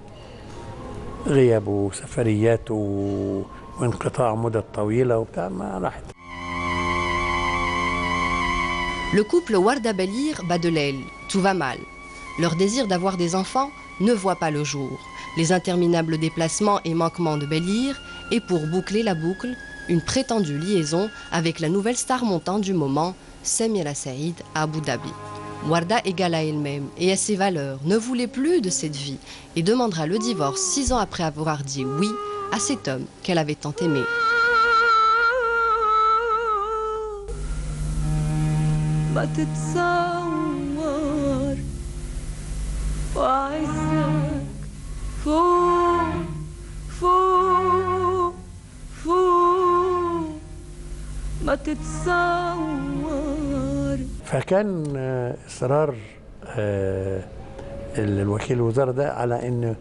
غياب وسفريات وانقطاع مدة طويلة وبتاع ما راحت. Le couple Warda-Belir bat de l'aile, tout va mal. Leur désir d'avoir des enfants ne voit pas le jour. Les interminables déplacements et manquements de Belir et pour boucler la boucle, une prétendue liaison avec la nouvelle star montante du moment, Samira Saïd à Abu Dhabi. Warda, égale à elle-même et à ses valeurs, ne voulait plus de cette vie et demandera le divorce 6 ans après avoir dit oui à cet homme qu'elle avait tant aimé. فكان اصرار الوكيل الوزاره ده على ان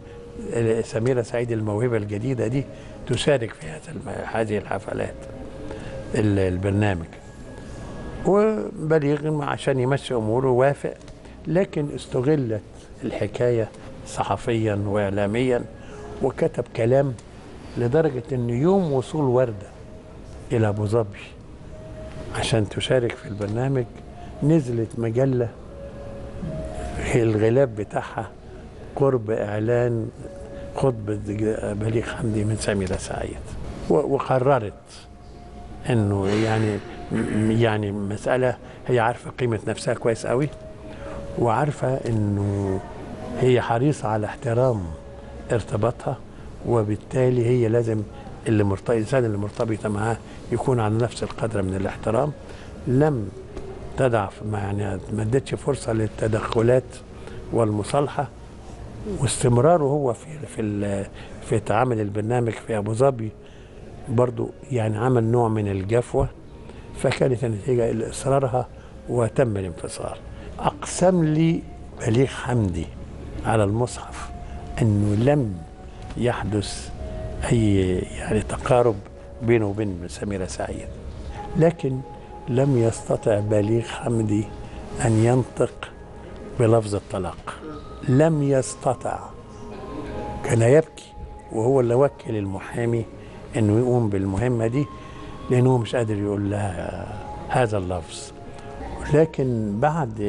سميرة سعيد الموهبه الجديده دي تشارك في هذه الحفلات البرنامج. وبليغ عشان يمشي اموره وافق لكن استغلت الحكاية صحفيا وإعلاميا، وكتب كلام لدرجة أن يوم وصول وردة إلى أبو ظبي عشان تشارك في البرنامج نزلت مجلة الغلاف بتاعها قرب إعلان خطبة بليغ حمدي من سميرة سعيد، وقررت أنه يعني مسألة هي عارفة قيمة نفسها كويس قوي، وعارفة أنه هي حريصة على احترام ارتباطها، وبالتالي هي لازم الإنسان اللي مرتبطة معاه يكون على نفس القدر من الاحترام. لم تدع ما ادتش فرصة للتدخلات والمصالحة، واستمراره هو في تعامل البرنامج في أبو ظبي برضو يعني عمل نوع من الجفوة، فكانت النتيجة إصرارها وتم الانفصال. أقسم لي بليغ حمدي على المصحف أنه لم يحدث أي يعني تقارب بينه وبين سميرة سعيد، لكن لم يستطع بليغ حمدي أن ينطق بلفظ الطلاق، لم يستطع، كان يبكي، وهو اللي وكل المحامي أنه يقوم بالمهمة دي لأنه مش قادر يقول لها هذا اللفظ. لكن بعد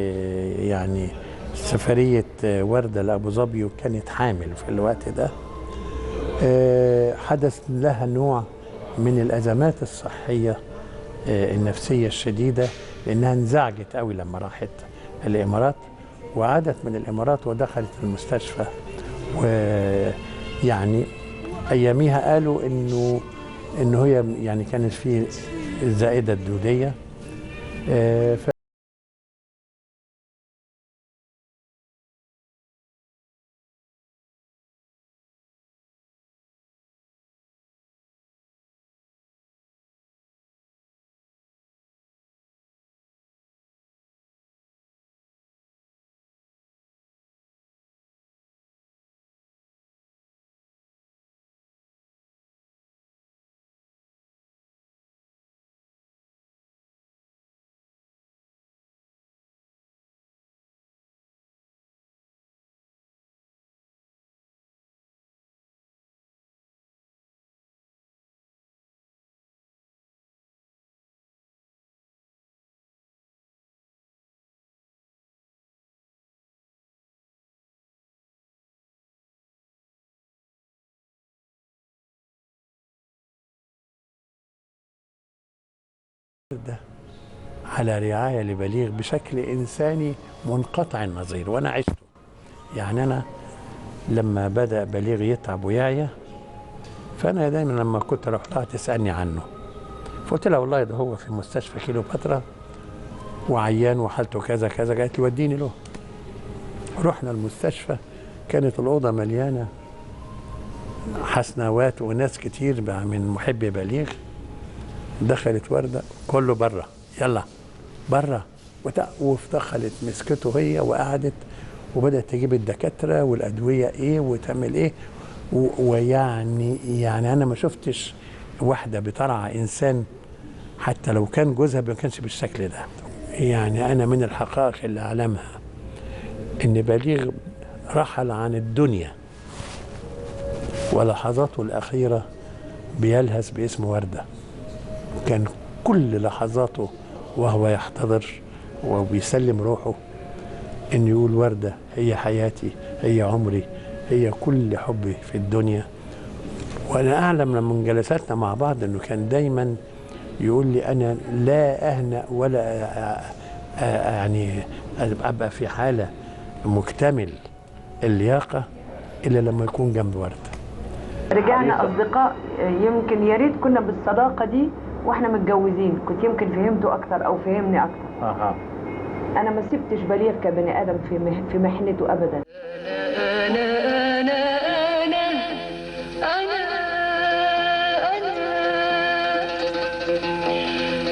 يعني سفرية وردة لأبو ظبي وكانت حامل في الوقت ده، حدث لها نوع من الأزمات الصحية النفسية الشديدة، لأنها انزعجت قوي لما راحت الإمارات، وعادت من الإمارات ودخلت المستشفى. ويعني أياميها قالوا إنه هي يعني كانت في الزائدة الدودية. على رعاية لبليغ بشكل إنساني منقطع النظير، وأنا عشته. يعني أنا لما بدأ بليغ يتعب ويعيا، فأنا دايما لما كنت أروح لها تسألني عنه، فقلت لها والله ده هو في مستشفى كيلوباترا وعيان وحالته كذا كذا، قالت لي وديني له. رحنا المستشفى، كانت الأوضة مليانة حسنوات وناس كتير من محبي بليغ. دخلت وردة كله بره، يلا بره، ودخلت مسكته هي وقعدت وبدأت تجيب الدكاترة والأدوية إيه وتعمل إيه. ويعني أنا ما شفتش واحدة بترعى إنسان حتى لو كان جوزها ما كانش بالشكل ده. يعني أنا من الحقائق اللي أعلمها إن بليغ رحل عن الدنيا ولحظاته الأخيرة بيلهث باسم وردة. كان كل لحظاته وهو يحتضر وبيسلم روحه إن يقول وردة هي حياتي، هي عمري، هي كل حبي في الدنيا. وأنا أعلم من جلساتنا مع بعض إنه كان دايما يقول لي أنا لا أهنأ ولا يعني أبقى في حالة مكتمل اللياقة إلا لما يكون جنب وردة. رجعنا أصدقاء، يمكن يا ريت كنا بالصداقة دي واحنا متجوزين، كنت يمكن فهمته أكتر أو فهمني أكتر. أنا ما سبتش بليغ كبني آدم في محنته أبدا.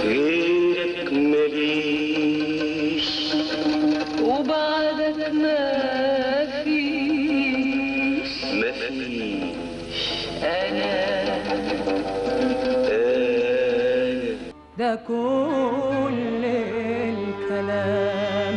غيرك ماليش وبعدك ما فيش أنا ده كل الكلام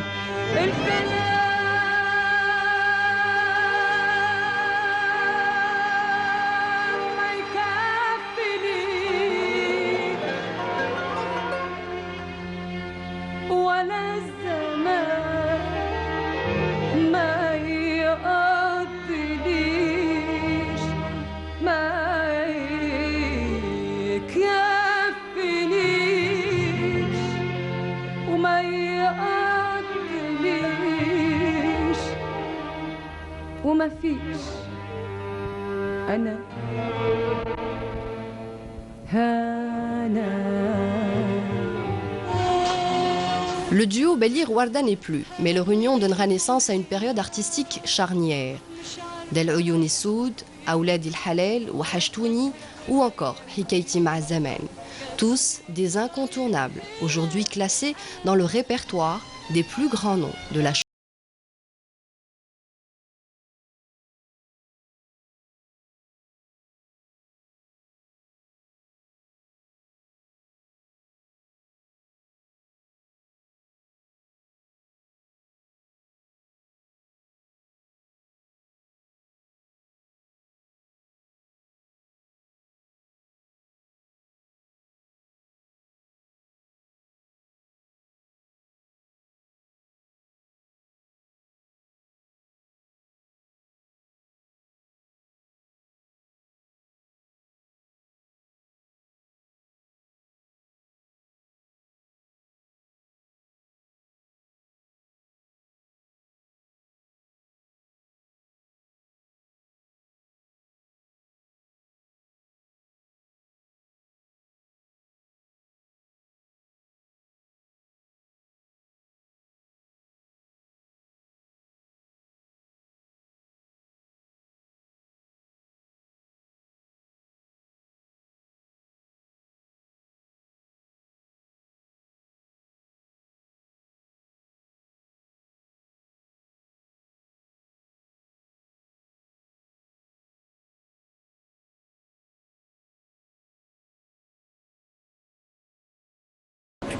تنسيش أنا Le duo Belir-Warda n'est plus, mais leur union donnera naissance à une période artistique charnière. Del Oyoun Soud, Aoulad il Halal, Wahashtouni ou encore Hikayti Ma Zaman. Tous des incontournables, aujourd'hui classés dans le répertoire des plus grands noms de la chanson.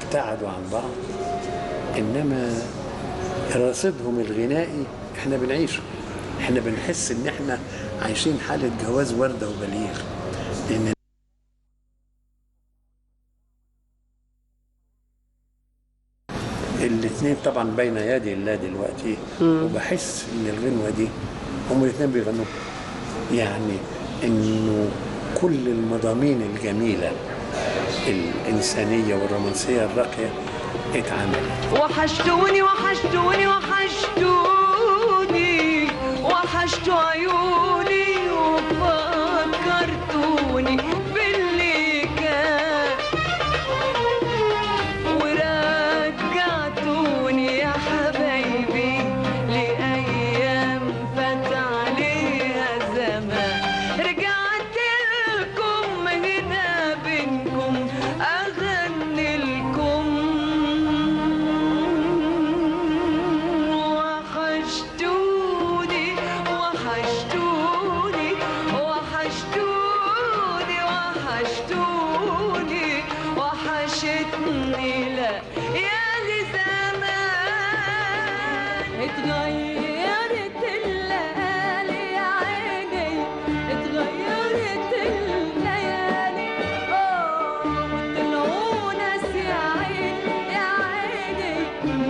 ابتعدوا عن بعض، انما رصيدهم الغنائي احنا بنعيشه، احنا بنحس ان احنا عايشين حاله جواز ورده وبليغ، لان الاثنين طبعا بين يدي الله دلوقتي، وبحس ان الغنوه دي هم الاثنين بيغنوا، يعني انه كل المضامين الجميله الإنسانية والرومانسية الراقية اتعملت. وحشتوني وحشتوني وحشتوني وحشتوا عيوني وفكرتوني باللي كان ورجعتوني يا حبايبي لأيام فات عليها زمان. رجعت لكم هنا بينكم أغني لكم وحشتوني وحشتوني وحشتوني وحشتوني وحشتني لا يا لزمان. اتغيرت الليالي يا عيني اتغيرت الليالي وطلعوا ناس يا عيني يا عيني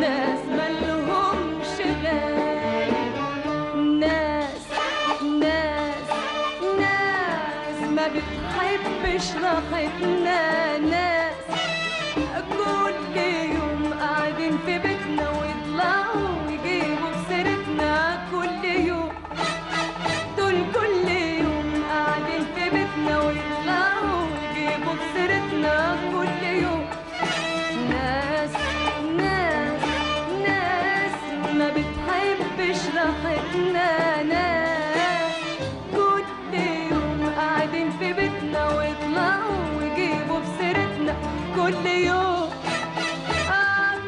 ناس مالهمش غالي. ناس ناس ناس ما بتحبش راحتنا. ناس كل يوم قاعدين في بيتنا ويطلعوا ويجيبوا بسيرتنا كل يوم. دول كل يوم قاعدين في بيتنا ويطلعوا ويجيبوا بسيرتنا كل يوم. ناس ناس ناس ما بتحبش راحتنا. ناس كل يوم قاعدين في بيتنا ويطلعوا ويجيبوا بسيرتنا كل يوم.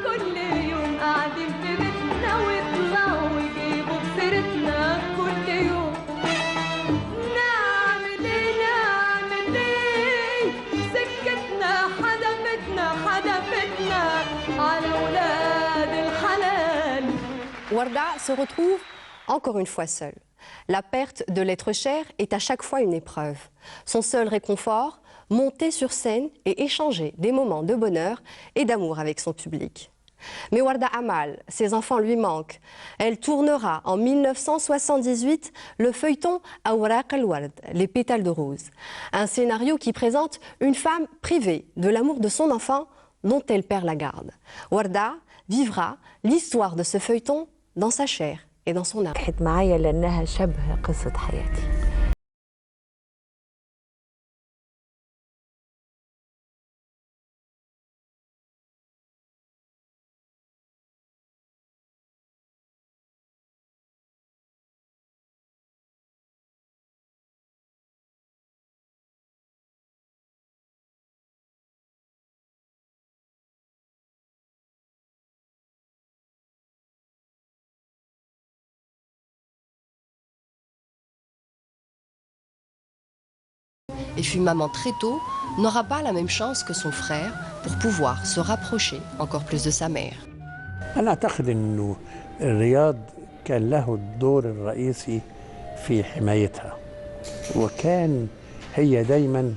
كل يوم قاعدين في بيتنا ويطلعوا ويجيبوا بسيرتنا كل يوم. نعمل ايه نعمل ايه سكتنا حدفتنا حدفتنا على ولاد الحلال. Warda se retrouve encore une fois seule. La perte de l'être cher est à chaque fois une épreuve. Son seul réconfort, monter sur scène et échanger des moments de bonheur et d'amour avec son public. Mais Warda Amal, ses enfants lui manquent. Elle tournera en 1978 le feuilleton Awraq al-Ward, les pétales de rose. Un scénario qui présente une femme privée de l'amour de son enfant dont elle perd la garde. Warda vivra l'histoire de ce feuilleton dans sa chair et dans son art. حت معايا لأنها شبه قصة حياتي. Et fut maman très tôt, n'aura pas la même chance que son frère pour pouvoir se rapprocher encore plus de sa mère. أنا أعتقد أنه رياض كان له الدور الرئيسي في حمايتها، وكان هي دايما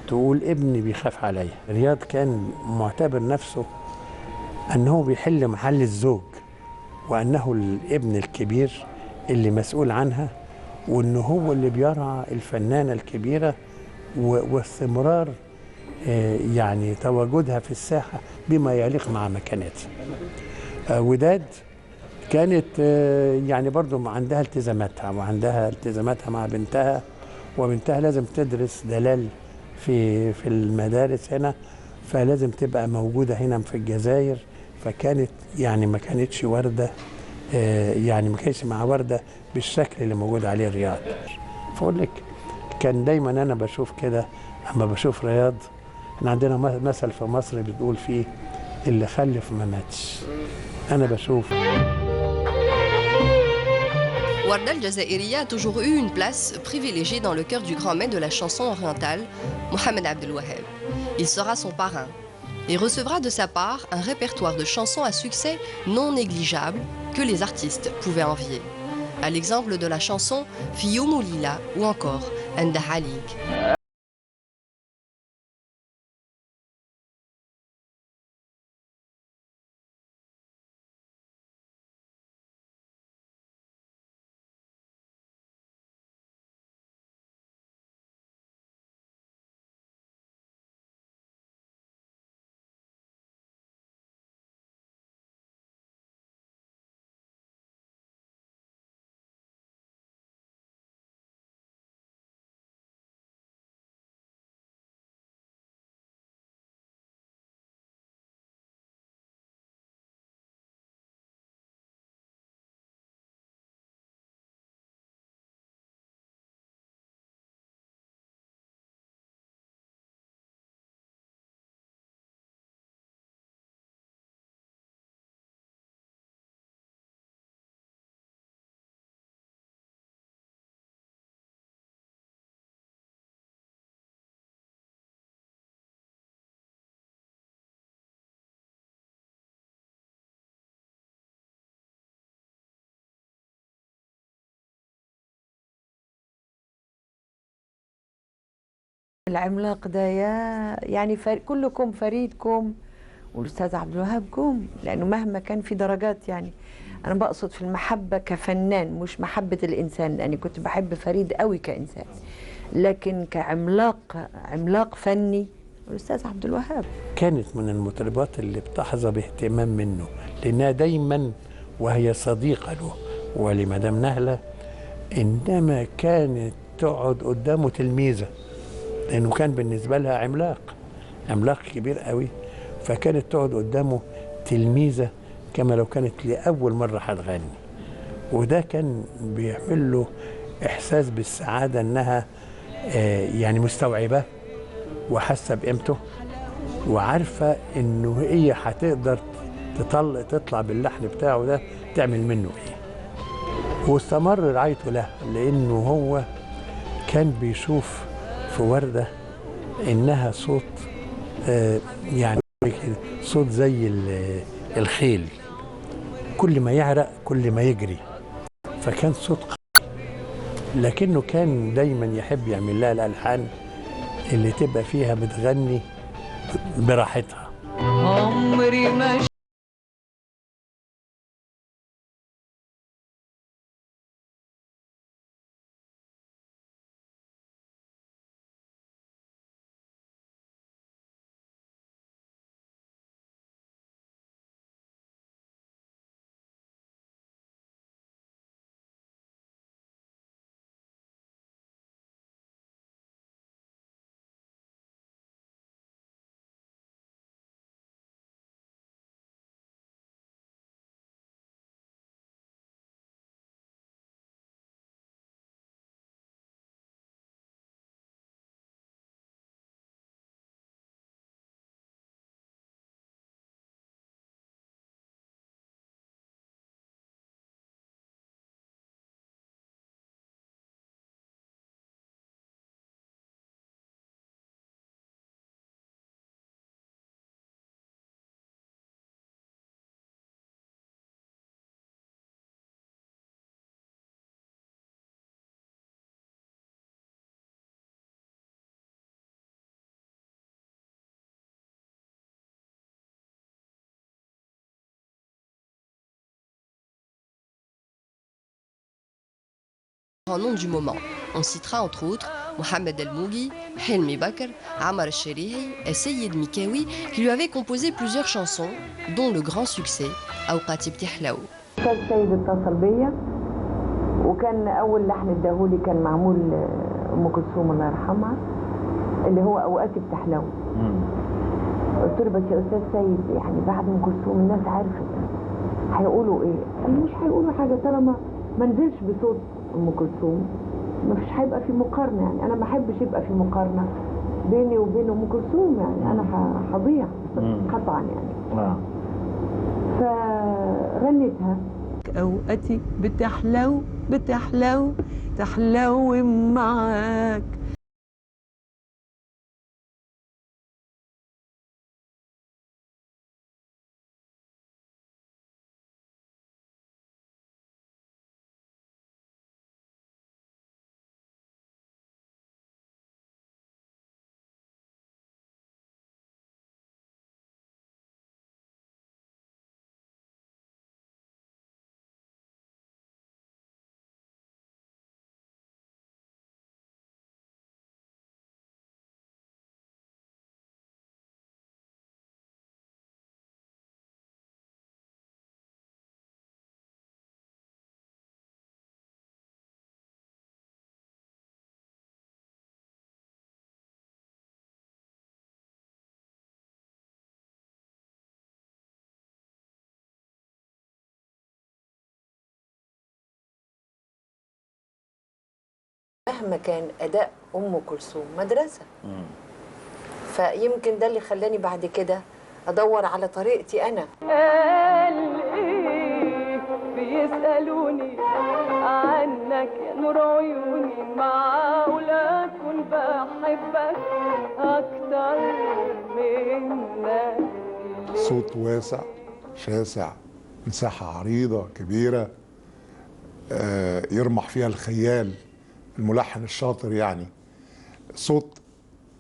تقول ابني بيخاف عليا. رياض كان معتبر نفسه أنه بيحل محل الزوج، وأنه الابن الكبير اللي مسؤول عنها، وأنه هو اللي بيرعى الفنانة الكبيرة واستمرار يعني تواجدها في الساحة بما يليق مع مكانتها. وداد كانت يعني برضو عندها التزاماتها، وعندها التزاماتها مع بنتها، وبنتها لازم تدرس دلال في المدارس هنا، فلازم تبقى موجودة هنا في الجزائر. فكانت يعني ما كانتش وردة، يعني ما كانتش مع وردة بالشكل اللي موجود عليه رياض. فأقول لك كان دايما أنا بشوف كده، أما بشوف رياض، احنا عندنا مثل في مصر بتقول فيه اللي خلف ما ماتش. أنا بشوف Warda el-Jazairiya a toujours eu une place privilégiée dans le cœur du grand maître de la chanson orientale, Mohamed Abdel Waheb. Il sera son parrain et recevra de sa part un répertoire de chansons à succès non négligeable que les artistes pouvaient envier. À l'exemple de la chanson Fiyoumu Lila ou encore Enda Halik. العملاق ده يعني كلكم فريدكم والأستاذ عبد الوهاب كوم، لأنه مهما كان في درجات. يعني أنا بقصد في المحبة كفنان، مش محبة الإنسان، لأني كنت بحب فريد قوي كإنسان، لكن عملاق فني الأستاذ عبد الوهاب. كانت من المطربات اللي بتحظى باهتمام منه، لأنها دايما وهي صديقة له ولمدام نهلة، إنما كانت تقعد قدامه تلميذة، لأنه كان بالنسبة لها عملاق كبير قوي، فكانت تقعد قدامه تلميذة كما لو كانت لأول مرة هتغني. وده كان بيعمل له إحساس بالسعادة، إنها يعني مستوعبة وحاسة بقيمته، وعارفة إنه هي هتقدر تطلع باللحن بتاعه ده تعمل منه إيه. واستمر رعايته له، لأنه هو كان بيشوف في وردة إنها صوت يعني صوت زي الخيل، كل ما يعرق كل ما يجري، فكان صوت قوي. لكنه كان دايما يحب يعمل لها الألحان اللي تبقى فيها بتغني براحتها. عمري ما en nom du moment. On citera entre autres Mohamed El Moughi, Hilmi Bakr, Ammar El-Sherihi et Seyed Mikawi qui lui avaient composé plusieurs chansons, dont le grand succès Awqati Btihlaw. السيد اتصل بيا وكان اول لحن اداهولي كان معمول ام كلثوم الله يرحمها اللي هو اوقاتي بتحلو. قلت له بس يا استاذ سيد يعني بعد ام كلثوم الناس عرفت هيقولوا ايه؟ قال لي مش هيقولوا حاجه طالما ما نزلش بصوت ام كلثوم مفيش هيبقى في مقارنه، يعني انا ما احبش يبقى في مقارنه بيني وبين ام كلثوم، يعني انا هضيع قطعا يعني. فغنيتها اوقاتي بتحلو بتحلو تحلو معاك. مهما كان أداء أم كلثوم مدرسة. فيمكن ده اللي خلاني بعد كده أدور على طريقتي أنا. قال إيه بيسألوني عنك يا نور عيوني معقول أكون بحبك أكتر منك. صوت واسع شاسع، مساحة عريضة كبيرة يرمح فيها الخيال الملحن الشاطر، يعني صوت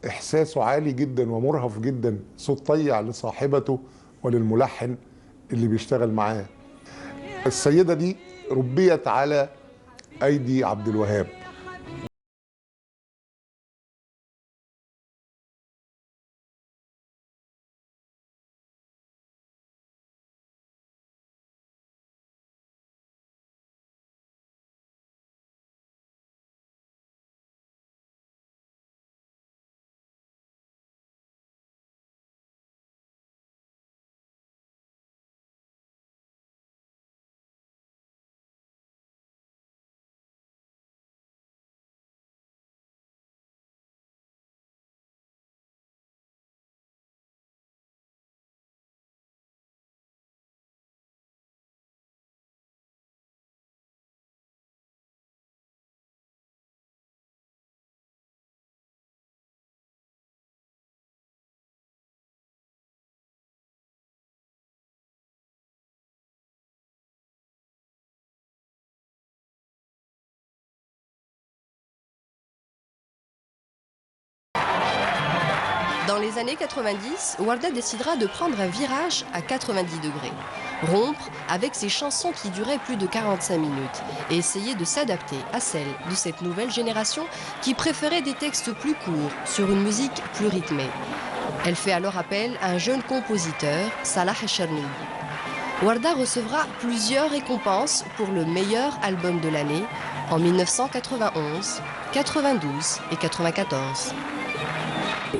إحساسه عالي جدا ومرهف جدا، صوت طيع لصاحبته وللملحن اللي بيشتغل معاه. السيدة دي ربيت على أيدي عبد الوهاب. Dans les années 90, Warda décidera de prendre un virage à 90 degrés, rompre avec ses chansons qui duraient plus de 45 minutes et essayer de s'adapter à celles de cette nouvelle génération qui préférait des textes plus courts sur une musique plus rythmée. Elle fait alors appel à un jeune compositeur, Salah Cherni. Warda recevra plusieurs récompenses pour le meilleur album de l'année en 1991, 92 et 94.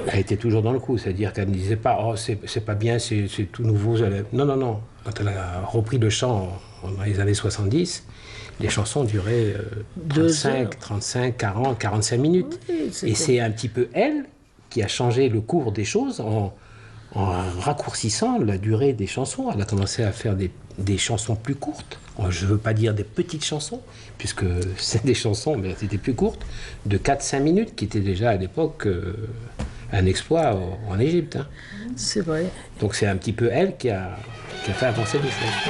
Elle était toujours dans le coup, c'est-à-dire qu'elle ne disait pas « Oh, c'est pas bien, c'est tout nouveau ». Non, non, non. Quand elle a repris le chant dans les années 70, les chansons duraient 35, 40, 45 minutes. Oui, et c'est un petit peu elle qui a changé le cours des choses en raccourcissant la durée des chansons. Elle a commencé à faire des chansons plus courtes. Je ne veux pas dire des petites chansons, puisque c'est des chansons, mais c'était plus courtes, de 4-5 minutes, qui étaient déjà à l'époque un exploit en Égypte. Hein. C'est vrai. Donc c'est un petit peu elle qui a fait avancer les choses.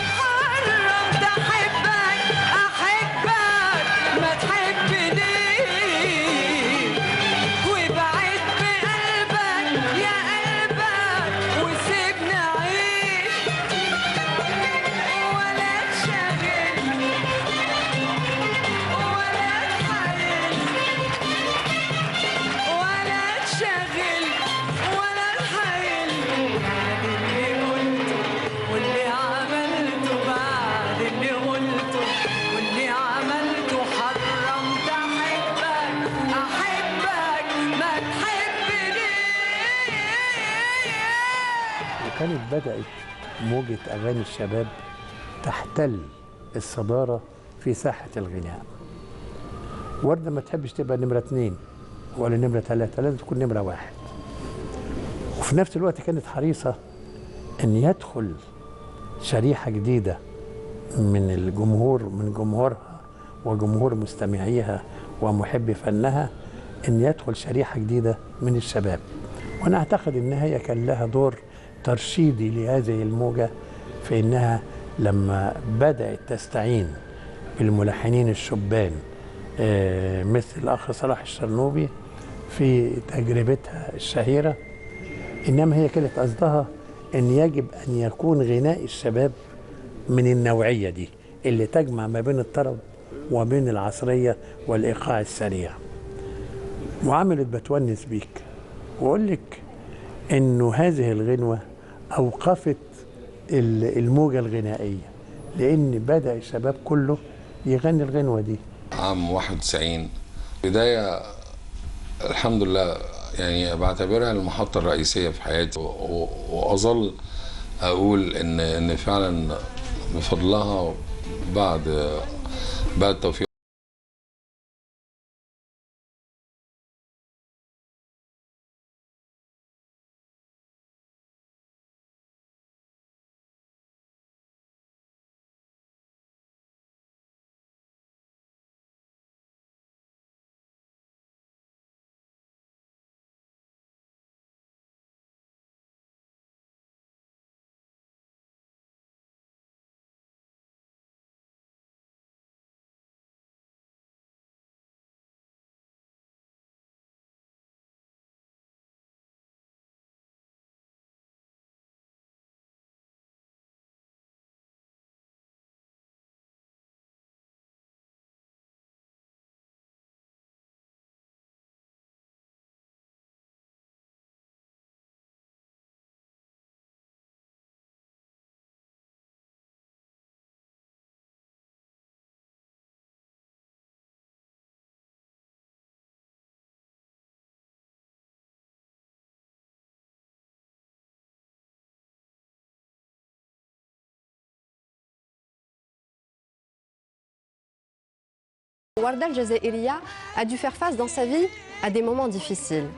كانت بدأت موجة أغاني الشباب تحتل الصدارة في ساحة الغناء. وردة ما تحبش تبقى نمرة 2 ولا نمرة 3، لازم تكون نمرة 1. وفي نفس الوقت كانت حريصة أن يدخل شريحة جديدة من الجمهور، من جمهورها وجمهور مستمعيها ومحبي فنها، أن يدخل شريحة جديدة من الشباب. وأنا أعتقد أن هي كان لها دور ترشيدي لهذه الموجة، في أنها لما بدأت تستعين بالملحنين الشبان مثل الأخ صلاح الشرنوبي في تجربتها الشهيرة، إنما هي كانت قصدها أن يجب أن يكون غناء الشباب من النوعية دي اللي تجمع ما بين الطرب وبين العصرية والإيقاع السريع. وعملت بتونس بيك، وأقول لك إنه هذه الغنوة أوقفت الموجة الغنائية، لأن بدأ الشباب كله يغني الغنوة دي. عام 91 بداية الحمد لله، يعني بعتبرها المحطة الرئيسية في حياتي، وأظل أقول إن فعلا بفضلها بعد توفيق Warda al-Jazairiya a dû faire face dans sa vie à des moments difficiles,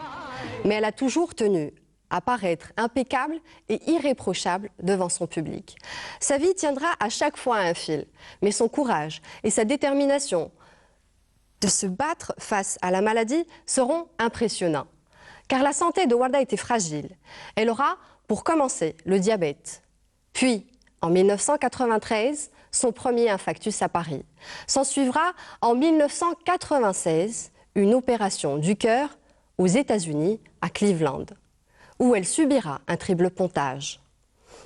mais elle a toujours tenu à paraître impeccable et irréprochable devant son public. Sa vie tiendra à chaque fois à un fil, mais son courage et sa détermination de se battre face à la maladie seront impressionnants. Car la santé de Warda était fragile. Elle aura, pour commencer, le diabète. Puis, en 1993, son premier infarctus à Paris. S'en suivra en 1996 une opération du cœur aux États-Unis, à Cleveland, où elle subira un triple pontage.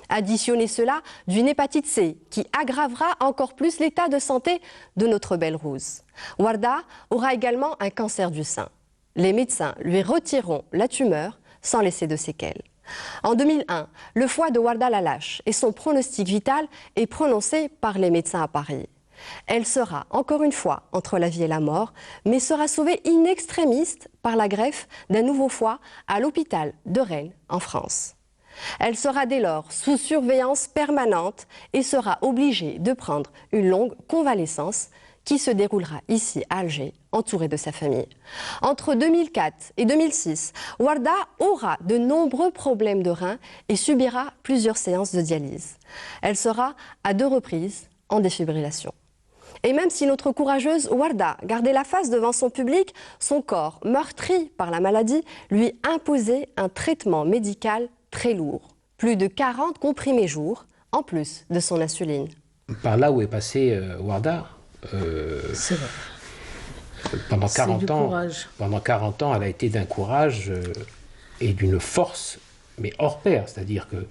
Additionnez cela d'une hépatite C qui aggravera encore plus l'état de santé de notre belle Rouse. Warda aura également un cancer du sein. Les médecins lui retireront la tumeur sans laisser de séquelles. En 2001, le foie de Warda la lâche et son pronostic vital est prononcé par les médecins à Paris. Elle sera encore une fois entre la vie et la mort, mais sera sauvée in extremis par la greffe d'un nouveau foie à l'hôpital de Rennes en France. Elle sera dès lors sous surveillance permanente et sera obligée de prendre une longue convalescence qui se déroulera ici à Alger, entourée de sa famille. Entre 2004 et 2006, Warda aura de nombreux problèmes de reins et subira plusieurs séances de dialyse. Elle sera à 2 reprises en défibrillation. Et même si notre courageuse Warda gardait la face devant son public, son corps, meurtri par la maladie, lui imposait un traitement médical très lourd. Plus de 40 comprimés jour, en plus de son insuline. Par là où est passée Warda, c'est vrai. Pendant 40 ans, elle a été d'un courage et d'une force, mais hors pair. C'est-à-dire que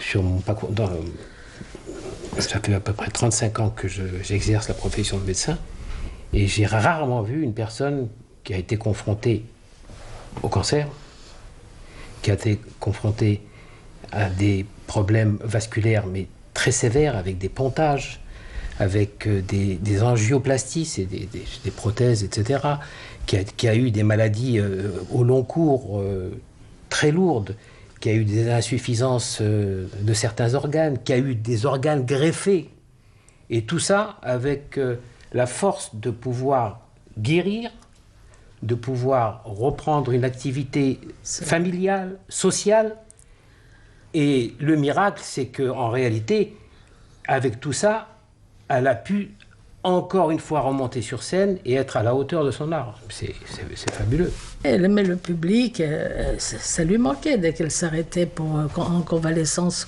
sur mon parcours, ça fait à peu près 35 ans que j'exerce la profession de médecin, et j'ai rarement vu une personne qui a été confrontée au cancer, qui a été confrontée à des problèmes vasculaires, mais très sévères, avec des pontages, avec des angioplasties, c'est des prothèses, etc., qui a eu des maladies au long cours très lourdes, qui a eu des insuffisances de certains organes, qui a eu des organes greffés. Et tout ça avec la force de pouvoir guérir, de pouvoir reprendre une activité familiale, sociale. Et le miracle, c'est qu'en réalité, avec tout ça, elle a pu encore une fois remonter sur scène et être à la hauteur de son art. C'est fabuleux. Elle aimait le public, ça lui manquait dès qu'elle s'arrêtait en convalescence.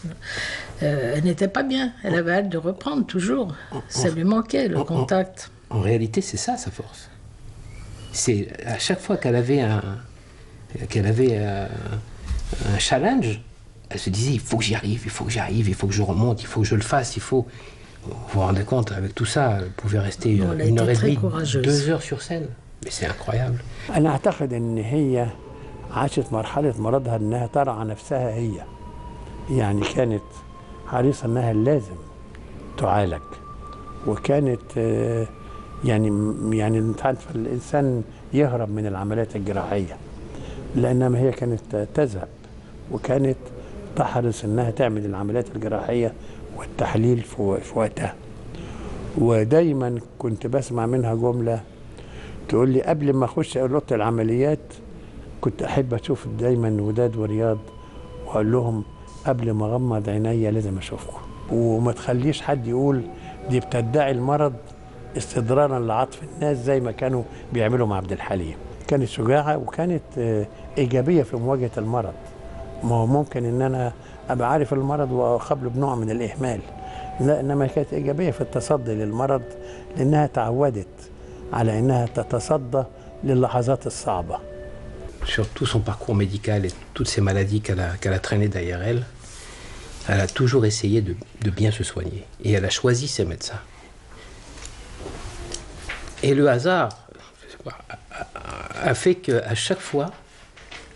Elle n'était pas bien, elle avait hâte de reprendre toujours. Ça lui manquait, le contact. En réalité, c'est ça sa force. C'est à chaque fois qu'elle avait un challenge, elle se disait, il faut que j'y arrive, il faut que j'arrive, il faut que je remonte, il faut que je le fasse, il faut... Vous vous rendez compte, avec tout ça, elle pouvait rester 1 heure et demie, 2 heures sur scène. Mais c'est incroyable. أنا أعتقد إن هي عاشت مرحلة مرضها إنها ترعى نفسها هي. يعني كانت حريصة إنها لازم تعالج. وكانت يعني أنت عارف الإنسان يهرب من العمليات الجراحية. لأنما هي كانت تذهب وكانت تحرص إنها تعمل العمليات الجراحية والتحليل في وقتها. ودايما كنت بسمع منها جملة تقول لي قبل ما اخش اوضه العمليات كنت احب اشوف دايما وداد ورياض واقول لهم قبل ما اغمض عينيا لازم اشوفكم وما تخليش حد يقول دي بتدعي المرض استدرانا لعطف الناس زي ما كانوا بيعملوا مع عبد الحليم. كانت شجاعه وكانت ايجابيه في مواجهه المرض. ما هو ممكن ان انا ابقى عارف المرض واقابله بنوع من الاهمال. لا انما كانت ايجابيه في التصدي للمرض لانها تعودت على انها تتصدى للحظات الصعبه. Sur tout son parcours médical et toutes ces maladies qu'elle a traînées derrière elle, elle a toujours essayé de bien se soigner. Et elle a choisi ses médecins. Et le hasard a fait qu'à chaque fois,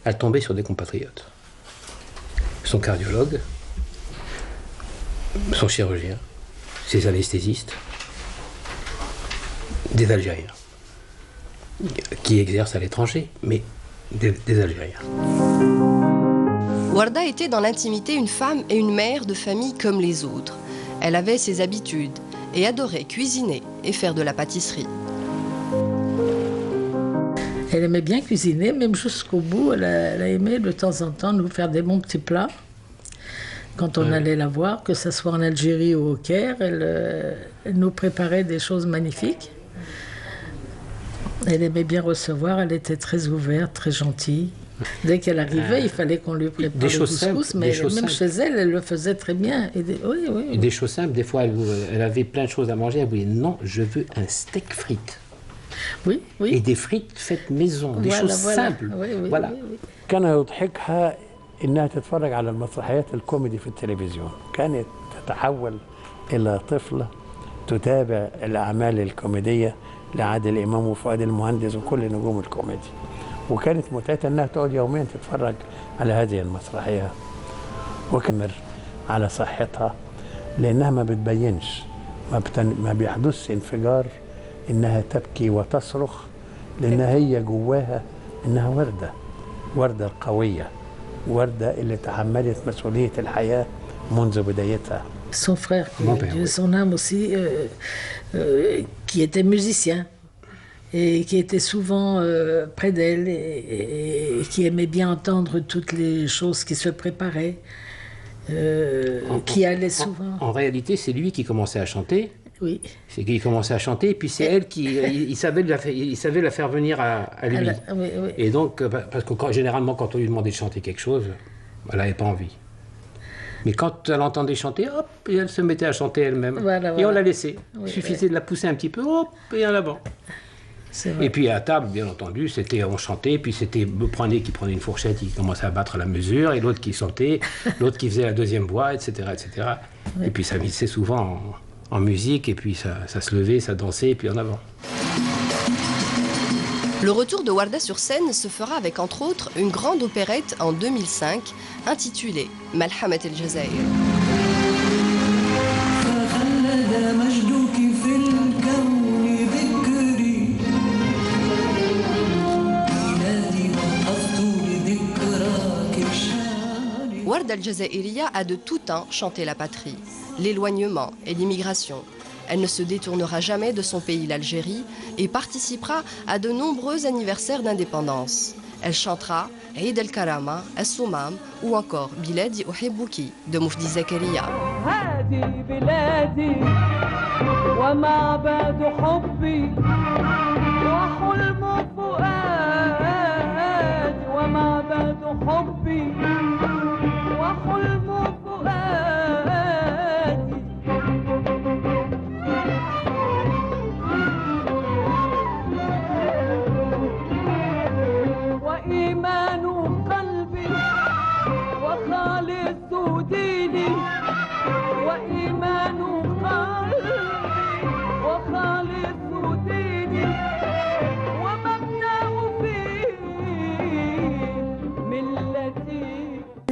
elle tombait sur des compatriotes. Son cardiologue, son chirurgien, ses anesthésistes, des Algériens qui exercent à l'étranger, mais des Algériens. Warda était dans l'intimité une femme et une mère de famille comme les autres. Elle avait ses habitudes et adorait cuisiner et faire de la pâtisserie. Elle aimait bien cuisiner, même jusqu'au bout. Elle a aimé de temps en temps nous faire des bons petits plats. Quand on allait la voir, que ce soit en Algérie ou au Caire, elle nous préparait des choses magnifiques. Elle aimait bien recevoir, elle était très ouverte, très gentille. Dès qu'elle arrivait, il fallait qu'on lui prépare le couscous, mais même chez elle, elle le faisait très bien. Et des choses simples, des fois, elle avait plein de choses à manger, elle voulait, non, je veux un steak frites. Oui, oui. Et des frites faites maison, des choses simples. Voilà. كان يضحكها إنها تتفرج على المسرحيات الكوميدي في التلفزيون. كانت تتحول إلى طفلة تتابع الأعمال الكوميدية لعادل إمام وفؤاد المهندس وكل نجوم الكوميدي. وكانت متعتها إنها تقعد يوميا تتفرج على هذه المسرحية وكمر على صحتها لأنها ما بتبينش ما بيحدثش انفجار إنها تبكي وتصرخ لأنها هي جواها إنها وردة القوية وردة اللي تحملت مسؤولية الحياة منذ بدايتها. Son frère, son âme aussi, qui était musicien et qui était souvent près d'elle et qui aimait bien entendre toutes les choses qui se préparaient, qui allait souvent. En réalité, c'est lui qui commençait à chanter. Oui. C'est qu'il commençait à chanter, et puis c'est elle qui... il savait la faire venir à lui. Oui, oui. Et donc, parce que généralement, quand on lui demandait de chanter quelque chose, elle n'avait pas envie. Mais quand elle entendait chanter, hop, et elle se mettait à chanter elle-même. Voilà. Et on la laissait. Il suffisait de la pousser un petit peu, hop, et en avant. Et puis à table, bien entendu, on chantait, puis c'était le qui prenait une fourchette, il commençait à battre la mesure, et l'autre qui chantait, l'autre qui faisait la deuxième voix, etc. etc. Oui. Et puis ça mixait souvent en musique, et puis ça se levait, ça dansait, et puis en avant. Le retour de Warda sur scène se fera avec, entre autres, une grande opérette en 2005, intitulée Malhamat el-Jazair. d'Al-Jazairiya a de tout temps chanté la patrie, l'éloignement et l'immigration. Elle ne se détournera jamais de son pays, l'Algérie, et participera à de nombreux anniversaires d'indépendance. Elle chantera Eid el-Karama, As-Soumam ou encore Biladi Uhibbuki de Moufdi Zakaria.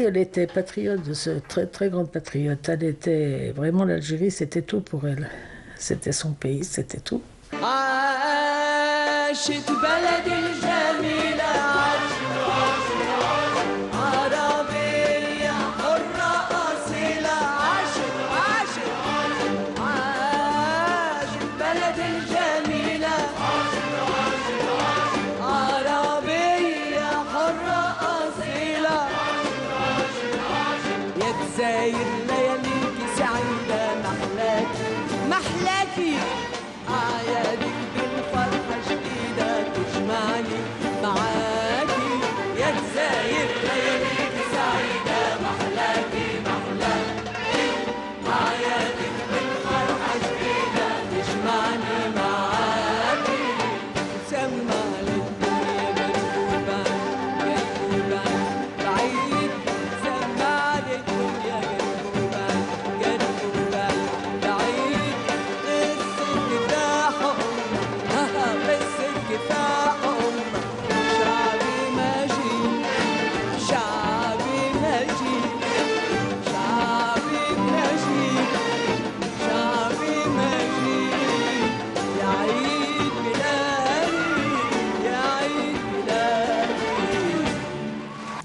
Elle était patriote, très, très grande patriote. Elle était vraiment, l'Algérie, c'était tout pour elle. C'était son pays, c'était tout.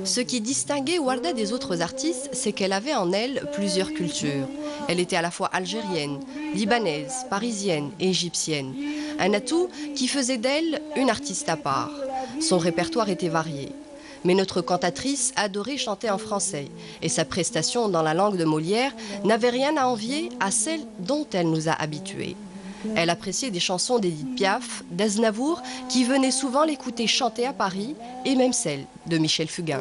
Ce qui distinguait Warda des autres artistes, c'est qu'elle avait en elle plusieurs cultures. Elle était à la fois algérienne, libanaise, parisienne et égyptienne. Un atout qui faisait d'elle une artiste à part. Son répertoire était varié. Mais notre cantatrice adorait chanter en français et sa prestation dans la langue de Molière n'avait rien à envier à celle dont elle nous a habitués. Elle appréciait des chansons d'Édith Piaf, d'Aznavour, qui venaient souvent l'écouter chanter à Paris, et même celles de Michel Fugain.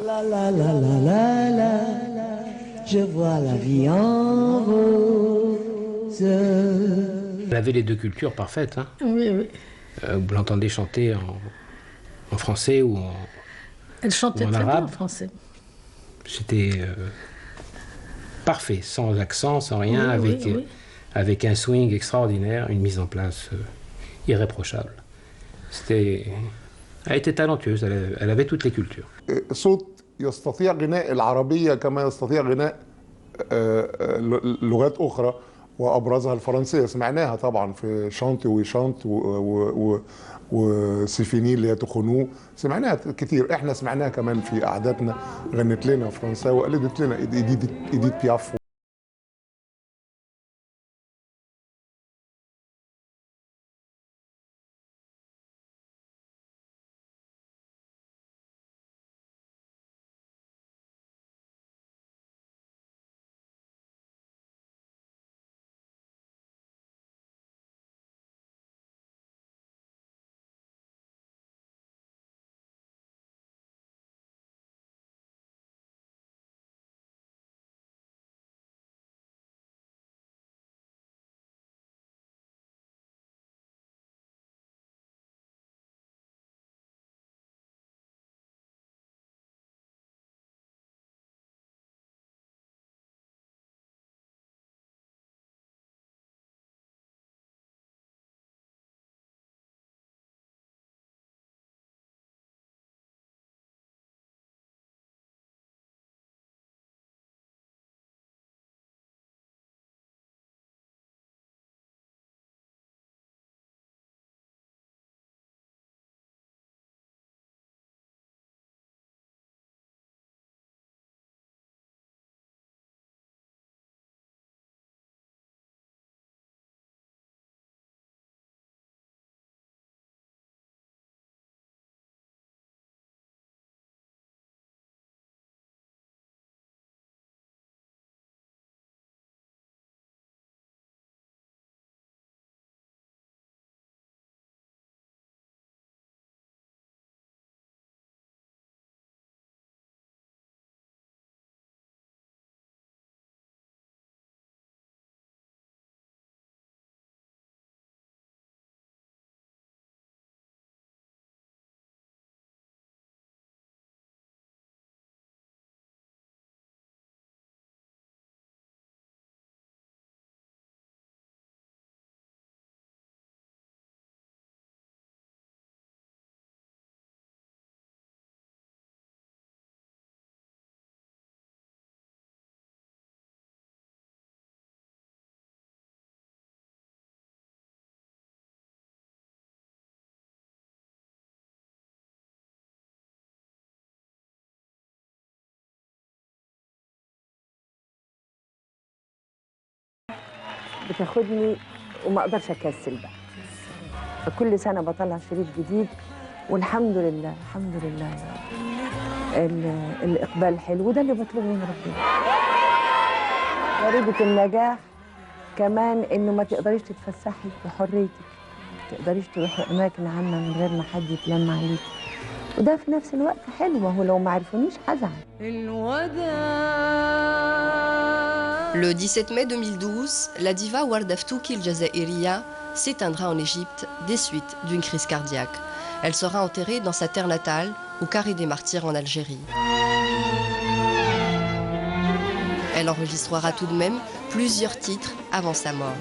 Je vois la vie en rose. Elle avait les deux cultures parfaites. Hein. Oui, oui. Vous l'entendez chanter en français ou en Elle chantait en très arabe. bien en français. C'était parfait, sans accent, sans rien, Oui, avec, oui, oui. avec un swing extraordinaire, une mise en place irréprochable. Elle était talentueuse, elle avait toutes les cultures. صوت يستطيع غناء العربية كما يستطيع غناء لغات أخرى وأبرزها الفرنسية. سمعناها طبعا في شانتي وشانت وسيفيني اللي هي تخنوه. سمعناها كتير، احنا سمعناها كمان في قعداتنا، غنت لنا فرنساوي وقلدت لنا إيديت بياف. بتاخدني وما اقدرش اكسل بقى. فكل سنه بطلع شريط جديد والحمد لله الحمد لله الاقبال حلو، وده اللي بطلبه من ربنا. ضريبه النجاح كمان انه ما تقدريش تتفسحي بحريتك، ما تقدريش تروحي اماكن عامه من غير ما حد يتلم عليك، وده في نفس الوقت حلو. ما هو لو ما عرفونيش هزعل. Le 17 mai 2012, la diva Warda Ftouki el-Jazairiya s'éteindra en Égypte des suites d'une crise cardiaque. Elle sera enterrée dans sa terre natale, au Carré des Martyrs en Algérie. Elle enregistrera tout de même plusieurs titres avant sa mort.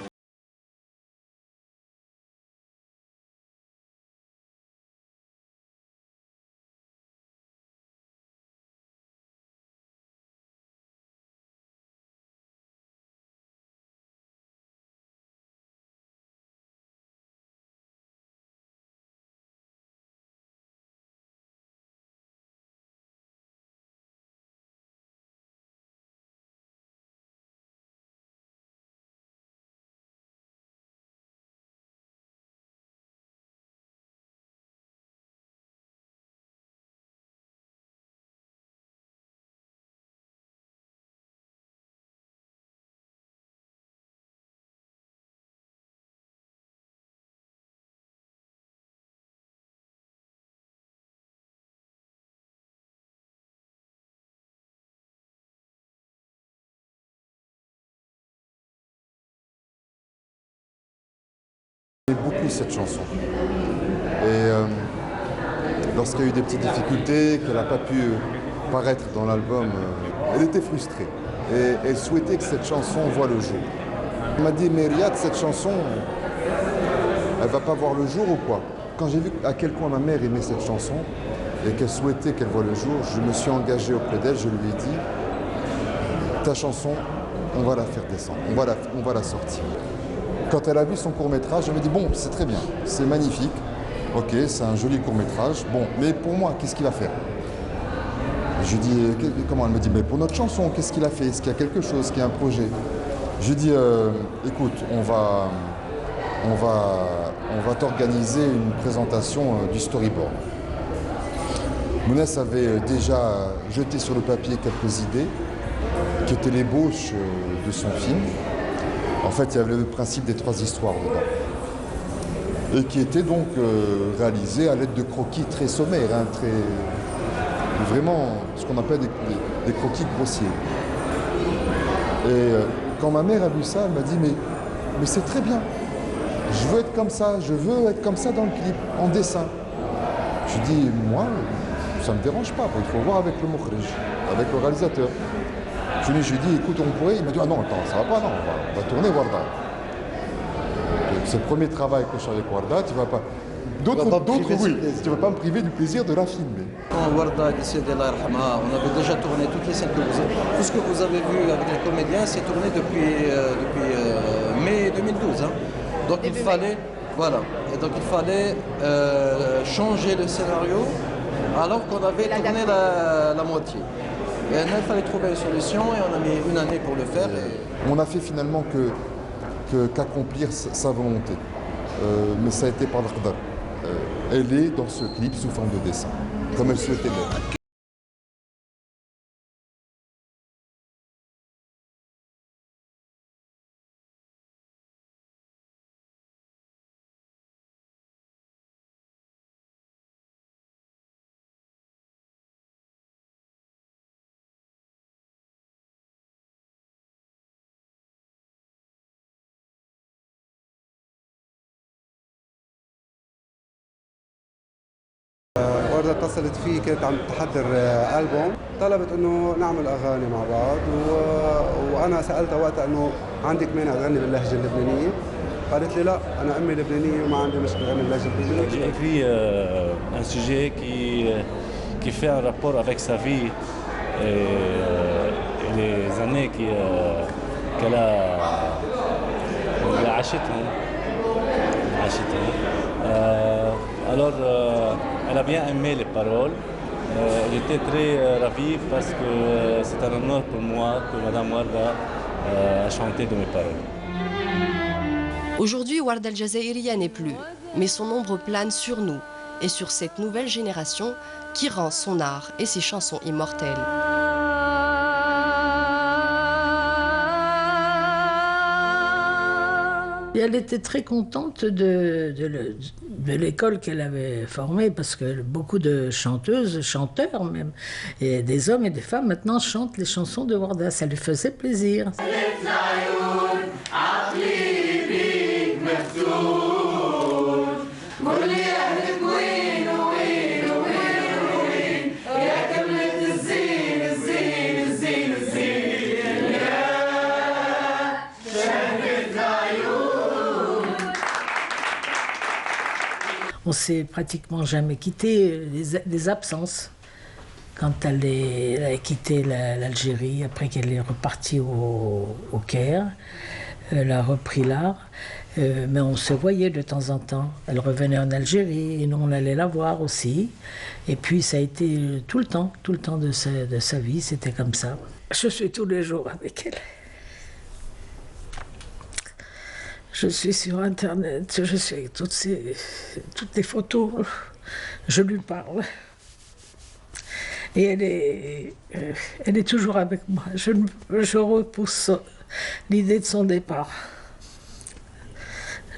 J'aime beaucoup cette chanson. Et lorsqu'il y a eu des petites difficultés, qu'elle n'a pas pu paraître dans l'album, elle était frustrée. Et elle souhaitait que cette chanson voie le jour. Elle m'a dit, mais Riyad, cette chanson, elle va pas voir le jour ou quoi? Quand j'ai vu à quel point ma mère aimait cette chanson et qu'elle souhaitait qu'elle voie le jour, je me suis engagé auprès d'elle, je lui ai dit, ta chanson, on va la faire descendre, on va la sortir. Quand elle a vu son court-métrage, elle m'a dit, bon, c'est très bien, c'est magnifique, ok, c'est un joli court-métrage, bon, mais pour moi, qu'est-ce qu'il va faire? Je lui dis, comment? Elle me dit, mais pour notre chanson, qu'est-ce qu'il a fait? Est-ce qu'il y a quelque chose, qu'il y a un projet? Je lui dis, écoute, on va t'organiser une présentation du storyboard. Mounès avait déjà jeté sur le papier quelques idées, qui étaient l'ébauche de son film. En fait, il y avait le principe des 3 histoires dedans. Et qui était donc réalisé à l'aide de croquis très sommaires, hein, vraiment ce qu'on appelle des croquis grossiers. Et quand ma mère a vu ça, elle m'a dit, mais c'est très bien. Je veux être comme ça, je veux être comme ça dans le clip, en dessin. Je dis, moi, ça ne me dérange pas, il faut voir avec le mukhrij, avec le réalisateur. Je lui ai dit, écoute, on pourrait. Il m'a dit, ah non, attends, ça va pas, non, on va tourner Warda. C'est le premier travail que je fais avec Warda, tu vas pas. D'autres, oui, tu vas pas me priver du plaisir de la filmer. Quand Warda est décédée, on avait déjà tourné toutes les scènes que vous avez. Tout ce que vous avez vu avec les comédiens, c'est tourné depuis mai 2012. Hein. Donc il fallait, voilà, et donc il fallait changer le scénario alors qu'on avait tourné la moitié. Et il fallait trouver une solution et on a mis une année pour le faire. On a fait finalement qu'accomplir sa volonté. Mais ça a été par l'Aqdar. Elle est dans ce clip sous forme de dessin, comme elle souhaitait l'être. وردة اتصلت فيه، كانت عم تحضر ألبوم، طلبت انه نعمل اغاني مع بعض وانا سالتها وقتها انه عندك مانع تغني باللهجه اللبنانيه؟ قالت لي لا، انا امي لبنانيه وما عندي مشكله اغني باللهجه اللبنانيه. J'ai écrit un sujet qui fait un rapport avec sa vie et les années qu'elle a عاشتهم. Alors, elle a bien aimé les paroles. Elle était très ravie parce que c'est un honneur pour moi que Madame Warda à chanter de mes paroles. Aujourd'hui, Warda al-Jazairiya n'est plus, mais son ombre plane sur nous et sur cette nouvelle génération qui rend son art et ses chansons immortelles. Et elle était très contente de l'école qu'elle avait formée, parce que beaucoup de chanteuses, chanteurs même, et des hommes et des femmes maintenant chantent les chansons de Warda. Ça lui faisait plaisir. On s'est pratiquement jamais quitté, des absences. Quand elle a quitté l'Algérie, après qu'elle est repartie au Caire, elle a repris l'art, mais on se voyait de temps en temps. Elle revenait en Algérie et nous on allait la voir aussi. Et puis ça a été tout le temps de sa vie, c'était comme ça. Je suis tous les jours avec elle. Je suis sur Internet, je suis avec toutes les photos, je lui parle. Et elle est toujours avec moi. Je repousse l'idée de son départ.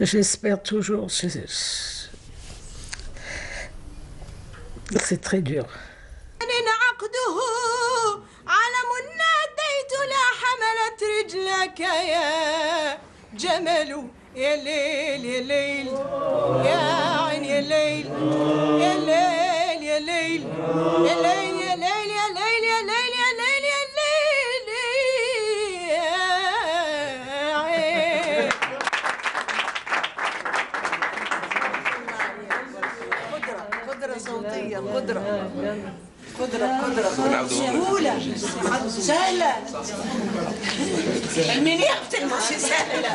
J'espère toujours. C'est très dur. جماله يا ليل يا ليل يا عين يا ليل يا ليل يا ليل يا ليل يا ليل يا ليل يا ليل يا ليل يا ليل يا عين قدرة صوتية قدرة سهولة سهلة المين يقتل ماشي سهلة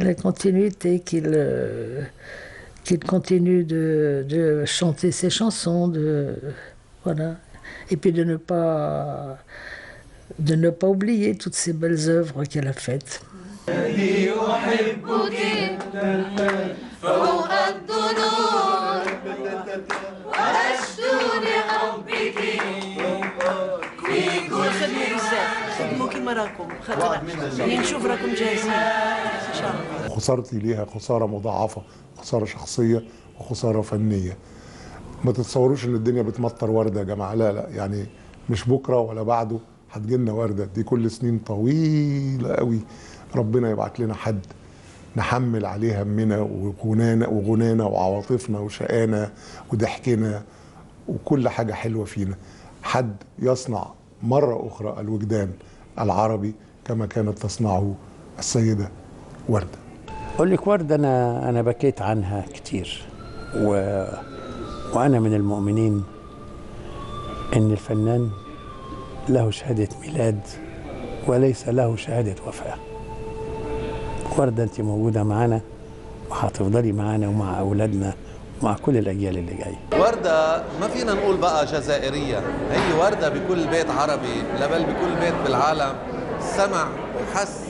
La continuité qu'il continue de chanter ses chansons, voilà, et puis de ne pas oublier toutes ces belles œuvres qu'elle a faites. خسارتي ليها خسارة مضاعفة، خسارة شخصية وخسارة فنية. ما تتصوروش ان الدنيا بتمطر وردة يا جماعة، لا لا، يعني مش بكرة ولا بعده هتجيلنا وردة، دي كل سنين طويلة قوي ربنا يبعت لنا حد نحمل عليه همنا وغنانا وعواطفنا وشقانا وضحكنا وكل حاجة حلوة فينا، حد يصنع مرة أخرى الوجدان العربي كما كانت تصنعه السيدة وردة. أقول لك وردة أنا بكيت عنها كتير، وأنا من المؤمنين إن الفنان له شهادة ميلاد وليس له شهادة وفاة. وردة أنت موجودة معانا وهتفضلي معانا ومع أولادنا ومع كل الأجيال اللي جاية. وردة ما فينا نقول بقى جزائرية، هي وردة بكل بيت عربي، لا بل بكل بيت بالعالم سمع وحس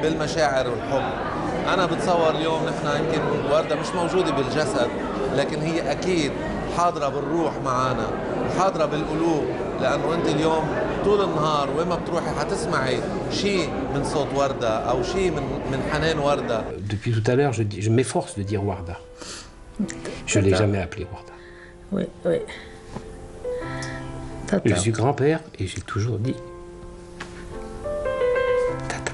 بالمشاعر والحب. أنا بتصور اليوم نحن يمكن وردة مش موجودة بالجسد، لكن هي أكيد حاضرة بالروح معانا وحاضرة بالقلوب، لأنه أنت اليوم طول النهار وين ما بتروحي حتسمعي شيء من صوت وردة أو شيء من حنان وردة. Depuis tout à l'heure, je m'efforce de dire Warda. Je ne l'ai jamais appelée Warda. Oui, oui. Tata. Je suis grand-père et j'ai toujours dit Tata.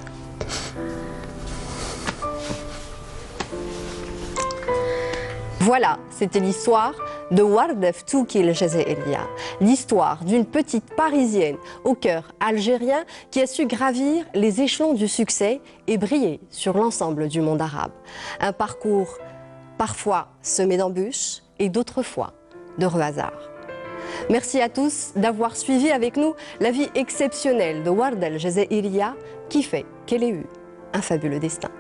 Voilà, c'était l'histoire de Warda Ftouki el-Jazairiya, l'histoire d'une petite Parisienne au cœur algérien qui a su gravir les échelons du succès et briller sur l'ensemble du monde arabe. Un parcours parfois semé d'embûches et d'autres fois d'heureux hasards. Merci à tous d'avoir suivi avec nous la vie exceptionnelle de Warda el-Jazairiya qui fait qu'elle ait eu un fabuleux destin.